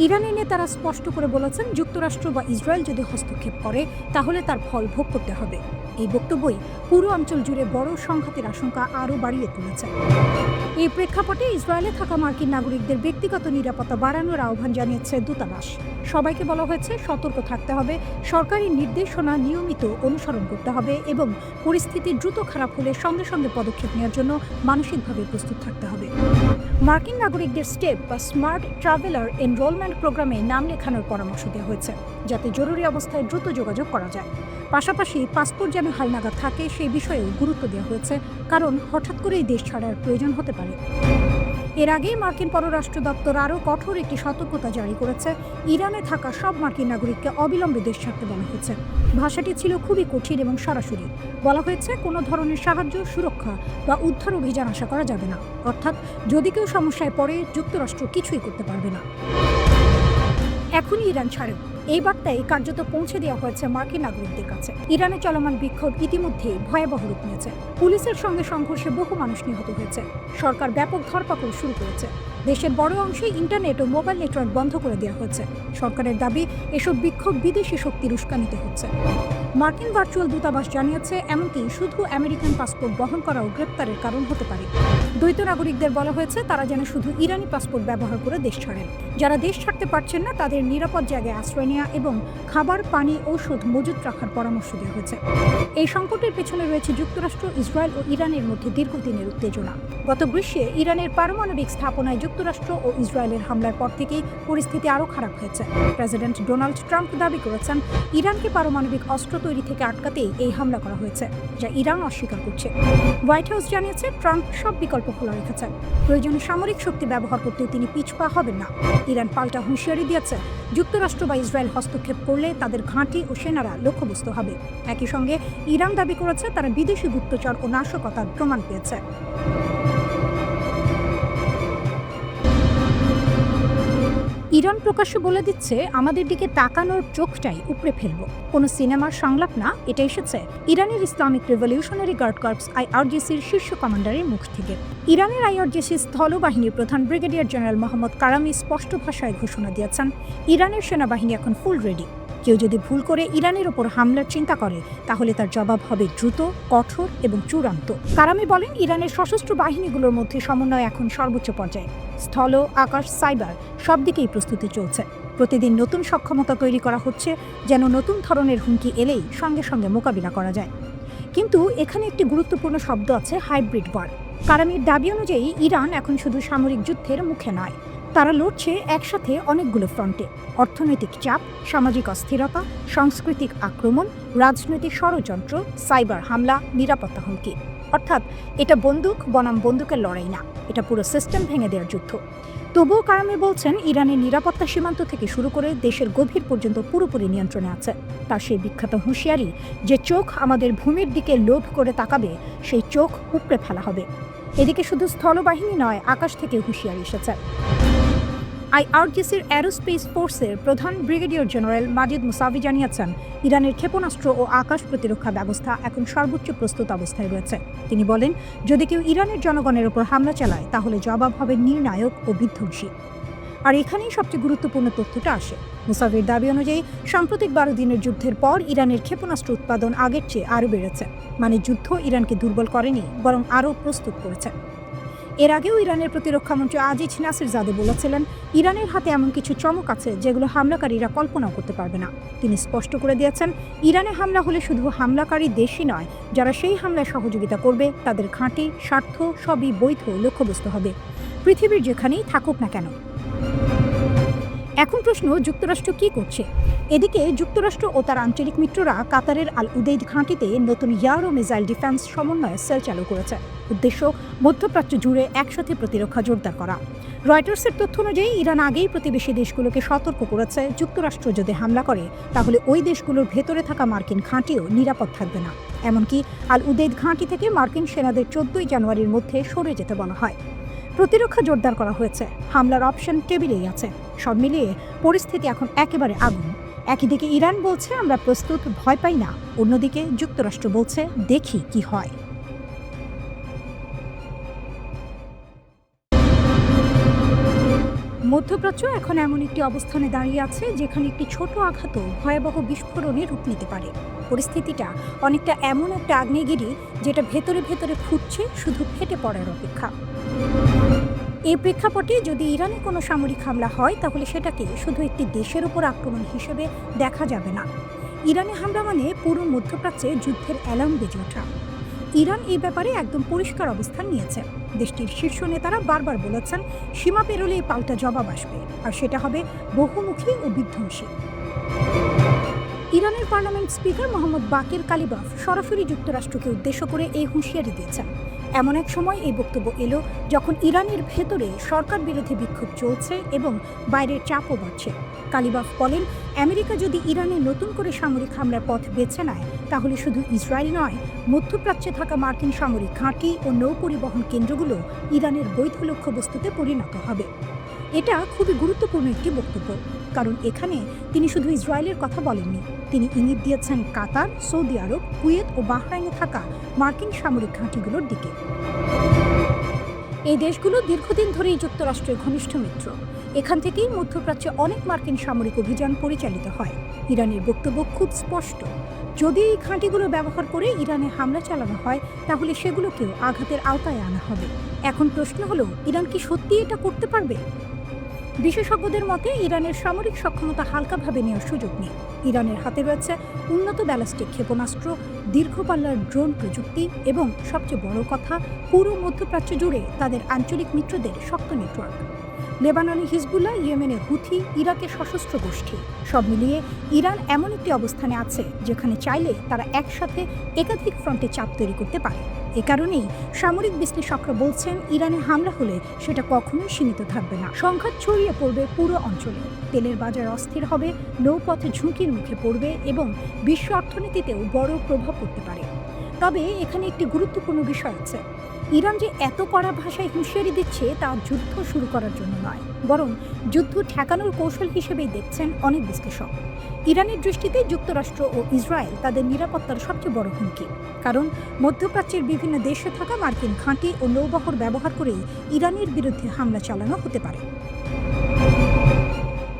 ইরানের নেতারা স্পষ্ট করে বলেছেন যুক্তরাষ্ট্র বা ইসরায়েল যদি হস্তক্ষেপ করে তাহলে তার ফল ভোগ করতে হবে। এই বক্তব্যই পুরো অঞ্চল জুড়ে বড় সংঘাতের আশঙ্কা আরও বাড়িয়ে তুলেছে। এই প্রেক্ষাপটে ইসরায়েলে থাকা মার্কিন নাগরিকদের ব্যক্তিগত নিরাপত্তা বাড়ানোর আহ্বান জানিয়েছে দূতাবাস। সবাইকে বলা হয়েছে সতর্ক থাকতে হবে, সরকারি নির্দেশনা নিয়মিত অনুসরণ করতে হবে এবং পরিস্থিতি দ্রুত খারাপ হলে সঙ্গে সঙ্গে পদক্ষেপ নেওয়ার জন্য মানসিকভাবে প্রস্তুত থাকতে হবে। মার্কিন নাগরিকদের স্টেপ বা স্মার্ট ট্রাভেলার এনরোলমেন্ট প্রোগ্রামে নাম লেখানোর পরামর্শ দেওয়া হয়েছে, যাতে জরুরি অবস্থায় দ্রুত যোগাযোগ করা যায়। পাশাপাশি পাসপোর্ট যেন হালনাগাদ থাকে সেই বিষয়েও গুরুত্ব দেওয়া হয়েছে, কারণ হঠাৎ করেই দেশ ছাড়ার প্রয়োজন হতে পারে। এর আগেই মার্কিন পররাষ্ট্র দপ্তর আরও কঠোর একটি সতর্কতা জারি করেছে। ইরানে থাকা সব মার্কিন নাগরিককে অবিলম্বে দেশ ছাড়তে বলা হয়েছে। ভাষাটি ছিল খুবই কঠিন এবং সরাসরি। বলা হয়েছে কোনো ধরনের সাহায্য, সুরক্ষা বা উদ্ধার অভিযান আশা করা যাবে না। অর্থাৎ যদি কেউ সমস্যায় পড়ে, যুক্তরাষ্ট্র কিছুই করতে পারবে না। এখনই ইরান ছাড়েও এই বার্তায় কার্যত পৌঁছে দেওয়া হয়েছে মার্কিন নাগরিকদের কাছে। ইরানে চলমান বিক্ষোভ ইতিমধ্যেই ভয়াবহ রূপ নিয়েছে। পুলিশের সঙ্গে সংঘর্ষে বহু মানুষ নিহত হয়েছে। সরকার ব্যাপক ধরপাকড় শুরু করেছে। দেশের বড় অংশে ইন্টারনেট ও মোবাইল নেটওয়ার্ক বন্ধ করে দেওয়া হয়েছে। সরকারের দাবি, এসব বিক্ষোভ বিদেশি শক্তির উস্কানিতে হচ্ছে। মার্কিন ভার্চুয়াল দূতাবাস জানিয়েছে, এমনকি শুধু আমেরিকান পাসপোর্ট বহন করাও গ্রেপ্তারের কারণ হতে পারে। দ্বৈত নাগরিকদের বলা হয়েছে তারা যেন শুধু ইরানি পাসপোর্ট ব্যবহার করে দেশ ছাড়েন। যারা দেশ ছাড়তে পারছেন না তাদের নিরাপদ জায়গায় আশ্রয় নেওয়া এবং খাবার, পানি, ঔষধ মজুত রাখার পরামর্শ দেওয়া হয়েছে। এই সংকটের পেছনে রয়েছে যুক্তরাষ্ট্র, ইসরায়েল ও ইরানের মধ্যে দীর্ঘদিনের উত্তেজনা। গত গ্রীষ্মে ইরানের পারমাণবিক স্থাপনায় যুক্তরাষ্ট্র ও ইসরায়েলের হামলার পর থেকেই পরিস্থিতি আরও খারাপ হয়েছে। প্রেসিডেন্ট ডোনাল্ড ট্রাম্প দাবি করেছেন, ইরানকে পারমাণবিক অস্ত্র তৈরি থেকে আটকাতেই এই হামলা করা হয়েছে, যা ইরান অস্বীকার করছে। হোয়াইট হাউস জানিয়েছে, ট্রাম্প সব বিকল্প খোলা রেখেছেন। প্রয়োজনে সামরিক শক্তি ব্যবহার করতেও তিনি পিছপা হবেন না। ইরান পাল্টা হুঁশিয়ারি দিয়েছে, যুক্তরাষ্ট্র বা ইসরায়েল হস্তক্ষেপ করলে তাদের ঘাঁটি ও সেনারা লক্ষ্যবস্তু হবে। একই সঙ্গে ইরান দাবি করেছে তারা বিদেশি গুপ্তচর ও নাশকতার প্রমাণ পেয়েছে। ইরান প্রকাশ্যে বলে দিচ্ছে, আমাদের দিকে তাকানোর চোখটাই উপড়ে ফেলব। কোনো সিনেমার সংলাপ না, এটা এসেছে ইরানের ইসলামিক রেভলিউশনারি গার্ড কর্পস IRGCর শীর্ষ কমান্ডারের মুখ থেকে। ইরানের IRGC স্থলবাহিনীর প্রধান ব্রিগেডিয়ার জেনারেল মোহাম্মদ কারামি স্পষ্ট ভাষায় ঘোষণা দিয়েছেন, ইরানের সেনাবাহিনী এখন ফুল রেডি। কেউ যদি ভুল করে ইরানের ওপর হামলার চিন্তা করে, তাহলে তার জবাব হবে দ্রুত, কঠোর এবং চূড়ান্ত। কারামি বলেন, ইরানের সশস্ত্র বাহিনীগুলোর মধ্যে সমন্বয় এখন সর্বোচ্চ পর্যায়ে। স্থল, আকাশ, সাইবার সব দিকেই প্রস্তুতি চলছে। প্রতিদিন নতুন সক্ষমতা তৈরি করা হচ্ছে, যেন নতুন ধরনের হুমকি এলেই সঙ্গে সঙ্গে মোকাবিলা করা যায়। কিন্তু এখানে একটি গুরুত্বপূর্ণ শব্দ আছে, হাইব্রিড ওয়ার। কারামির দাবি অনুযায়ী ইরান এখন শুধু সামরিক যুদ্ধের মুখে নয়, তারা লড়ছে একসাথে অনেকগুলো ফ্রন্টে। অর্থনৈতিক চাপ, সামাজিক অস্থিরতা, সাংস্কৃতিক আক্রমণ, রাজনৈতিক ষড়যন্ত্র, সাইবার হামলা, নিরাপত্তা হুমকি। অর্থাৎ এটা বন্দুক বনাম বন্দুকের লড়াই না, এটা পুরো সিস্টেম ভেঙে দেওয়ার যুদ্ধ। তবুও কারামি বলছেন, ইরানের নিরাপত্তা সীমান্ত থেকে শুরু করে দেশের গভীর পর্যন্ত পুরোপুরি নিয়ন্ত্রণে আছে। তার সেই বিখ্যাত হুঁশিয়ারি, যে চোখ আমাদের ভূমির দিকে লোভ করে তাকাবে, সেই চোখ উপড়ে ফেলা হবে। এদিকে শুধু স্থলবাহিনী নয়, আকাশ থেকে হুঁশিয়ারি এসেছে। IRGCর অ্যারোস্পেস ফোর্সের প্রধান ব্রিগেডিয়ার জেনারেল মাজিদ মুসাভি জানিয়েছেন, ইরানের ক্ষেপণাস্ত্র ও আকাশ প্রতিরক্ষা ব্যবস্থা এখন সর্বোচ্চ প্রস্তুত অবস্থায় রয়েছে। তিনি বলেন, যদি কেউ ইরানের জনগণের উপর হামলা চালায়, তাহলে জবাব হবে নির্ণায়ক ও বিধ্বংসী। আর এখানেই সবচেয়ে গুরুত্বপূর্ণ তথ্যটা আসে। মুসাভির দাবি অনুযায়ী সাম্প্রতিক 12 দিনের যুদ্ধের পর ইরানের ক্ষেপণাস্ত্র উৎপাদন আগের চেয়ে আরও বেড়েছে। মানে যুদ্ধ ইরানকে দুর্বল করেনি, বরং আরও প্রস্তুত করেছে। এর আগেও ইরানের প্রতিরক্ষামন্ত্রী আজিজ নাসিরজাদে বলেছিলেন, ইরানের হাতে এমন কিছু চমক আছে যেগুলো হামলাকারীরা কল্পনাও করতে পারবে না। তিনি স্পষ্ট করে দিয়েছেন, ইরানে হামলা হলে শুধু হামলাকারী দেশই নয়, যারা সেই হামলায় সহযোগিতা করবে তাদের ঘাঁটি, স্বার্থ সবই বৈধ লক্ষ্যবস্তু হবে, পৃথিবীর যেখানেই থাকুক না কেন। এখন প্রশ্ন, যুক্তরাষ্ট্র কি করছে? এদিকে যুক্তরাষ্ট্র ও তার আঞ্চলিক মিত্ররা কাতারের আল উদেইদ ঘাঁটিতে নতুন এয়ার ও মিসাইল ডিফেন্স সমন্বয় সেল চালু করেছে। উদ্দেশ্য, মধ্যপ্রাচ্য জুড়ে একসাথে প্রতিরক্ষা জোরদার করা। রয়টার্সের তথ্য অনুযায়ী ইরান আগেই প্রতিবেশী দেশগুলোকে সতর্ক করেছে, যুক্তরাষ্ট্র যদি হামলা করে, তাহলে ওই দেশগুলোর ভেতরে থাকা মার্কিন ঘাঁটিও নিরাপদ থাকবে না। এমনকি আল উদেইদ ঘাঁটি থেকে মার্কিন সেনাদের 14 জানুয়ারির মধ্যে সরে যেতে বলা হয়। প্রতিরক্ষা জোরদার করা হয়েছে, হামলার অপশন টেবিলেই আছে। সব মিলিয়ে পরিস্থিতি এখন একেবারে আগুন। একদিকে ইরান বলছে, আমরা প্রস্তুত, ভয় পাই না। অন্যদিকে যুক্তরাষ্ট্র বলছে, দেখি কি হয়। মধ্যপ্রাচ্য এখন এমন একটি অবস্থানে দাঁড়িয়ে আছে, যেখানে একটি ছোট আঘাতও ভয়াবহ বিস্ফোরণে রূপ নিতে পারে। পরিস্থিতিটা অনেকটা এমন একটা আগ্নেয়গিরি, যেটা ভেতরে ভেতরে ফুটছে, শুধু ফেটে পড়ার অপেক্ষা। এই প্রেক্ষাপটে যদি ইরানে কোনো সামরিক হামলা হয়, তাহলে সেটাকে শুধু একটি দেশের উপর আক্রমণ হিসেবে দেখা যাবে না। ইরানে হামলা মানে পুরো মধ্যপ্রাচ্যে যুদ্ধের অ্যালার্ম বেজে ওঠা। ইরান এই ব্যাপারে একদম পরিষ্কার অবস্থান নিয়েছে। দেশটির শীর্ষ নেতারা বারবার বলেছেন, সীমা পেরোলেই পাল্টা জবাব আসবে, আর সেটা হবে বহুমুখী ও বিধ্বংসী। ইরানের পার্লামেন্ট স্পিকার মোহাম্মদ বাকির কালিবাফ সরাসরি যুক্তরাষ্ট্রকে উদ্দেশ্য করে এই হুঁশিয়ারি দিয়েছেন। এমন এক সময় এই বক্তব্য এলো যখন ইরানের ভেতরে সরকার বিরোধী বিক্ষোভ চলছে এবং বাইরের চাপও বাড়ছে। কালিবাফ বলেন, আমেরিকা যদি ইরানে নতুন করে সামরিক হামলার পথ বেছে নেয় তাহলে শুধু ইসরায়েল নয়, মধ্যপ্রাচ্যে থাকা মার্কিন সামরিক ঘাঁটি ও নৌ পরিবহন কেন্দ্রগুলো ইরানের বৈধ লক্ষ্যবস্তুতে পরিণত হবে। এটা খুবই গুরুত্বপূর্ণ একটি বক্তব্য, কারণ এখানে তিনি শুধু ইসরায়েলের কথা বলেননি, তিনি ইঙ্গিত দিয়েছেন কাতার, সৌদি আরব, কুয়েত ও বাহরাইনে থাকা মার্কিন সামরিক ঘাঁটিগুলোর দিকে। এই দেশগুলো দীর্ঘদিন ধরেই যুক্তরাষ্ট্রের ঘনিষ্ঠ মিত্র। এখান থেকেই মধ্যপ্রাচ্যে অনেক মার্কিন সামরিক অভিযান পরিচালিত হয়। ইরানের বক্তব্য খুব স্পষ্ট, যদি এই ঘাঁটিগুলো ব্যবহার করে ইরানে হামলা চালানো হয় তাহলে সেগুলোকেও আঘাতের আওতায় আনা হবে। এখন প্রশ্ন হলো, ইরান কি সত্যি এটা করতে পারবে? বিশেষজ্ঞদের মতে ইরানের সামরিক সক্ষমতা হালকাভাবে নেওয়ার সুযোগ নেই। ইরানের হাতে রয়েছে উন্নত ব্যালিস্টিক ক্ষেপণাস্ত্র, দীর্ঘপাল্লার ড্রোন প্রযুক্তি এবং সবচেয়ে বড় কথা, পুরো মধ্যপ্রাচ্য জুড়ে তাদের আঞ্চলিক মিত্রদের শক্ত নেটওয়ার্ক। লেবাননে হিজবুল্লাহ, ইয়েমেনে হুথি, ইরাকে সশস্ত্র গোষ্ঠী, সব মিলিয়ে ইরান এমন একটি অবস্থানে আছে যেখানে চাইলে তারা একসাথে একাধিক ফ্রন্টে চাপ তৈরি করতে পারে। এ কারণেই সামরিক বিশ্লেষকরা বলছেন, ইরানে হামলা হলে সেটা কখনোই সীমিত থাকবে না, সংঘাত ছড়িয়ে পড়বে পুরো অঞ্চলে। তেলের বাজার অস্থির হবে, নৌপথে ঝুঁকির মুখে পড়বে এবং বিশ্ব অর্থনীতিতেও বড় প্রভাব পড়তে পারে। তবে এখানে একটি গুরুত্বপূর্ণ বিষয় আছে, ইরান যে এত কড়া ভাষায় হুঁশিয়ারি দিচ্ছে তা যুদ্ধ শুরু করার জন্য নয়, বরং যুদ্ধ ঠেকানোর কৌশল হিসেবেই দেখছেন অনেক বিশ্লেষক। ইরানের দৃষ্টিতে যুক্তরাষ্ট্র ও ইসরায়েল তাদের নিরাপত্তার সবচেয়ে বড় হুমকি, কারণ মধ্যপ্রাচ্যের বিভিন্ন দেশে থাকা মার্কিন ঘাঁটি ও নৌবহর ব্যবহার করেই ইরানের বিরুদ্ধে হামলা চালানো হতে পারে।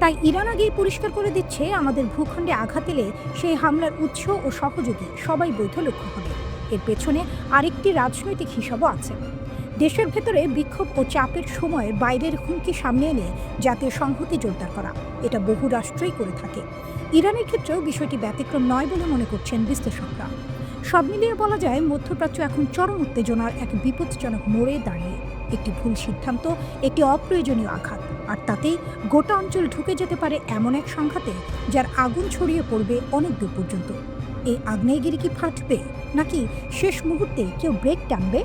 তাই ইরান আগেই পরিষ্কার করে দিচ্ছে, আমাদের ভূখণ্ডে আঘাত এলে সেই হামলার উৎস ও সহযোগী সবাই বৈধ লক্ষ্য হবে। এর পেছনে আরেকটি রাজনৈতিক হিসাবও আছে। দেশের ভেতরে বিক্ষোভ ও চাপের সময় বাইরের হুমকি সামনে এনে জাতীয় সংহতি জোরদার করা, এটা বহু রাষ্ট্রই করে থাকে। ইরানের ক্ষেত্রেও বিষয়টি ব্যতিক্রম নয় বলে মনে করছেন বিশ্লেষকরা। সব মিলিয়ে বলা যায়, মধ্যপ্রাচ্য এখন চরম উত্তেজনার এক বিপজ্জনক মোড়ে দাঁড়িয়ে। একটি ভুল সিদ্ধান্ত, একটি অপ্রয়োজনীয় আঘাত, আর তাতেই গোটা অঞ্চল ঢুকে যেতে পারে এমন এক সংঘাতে যার আগুন ছড়িয়ে পড়বে অনেক দূর পর্যন্ত। এই আগ্নেয়গিরি কি ফাটবে, নাকি শেষ মুহূর্তে কেউ ব্রেক টানবে?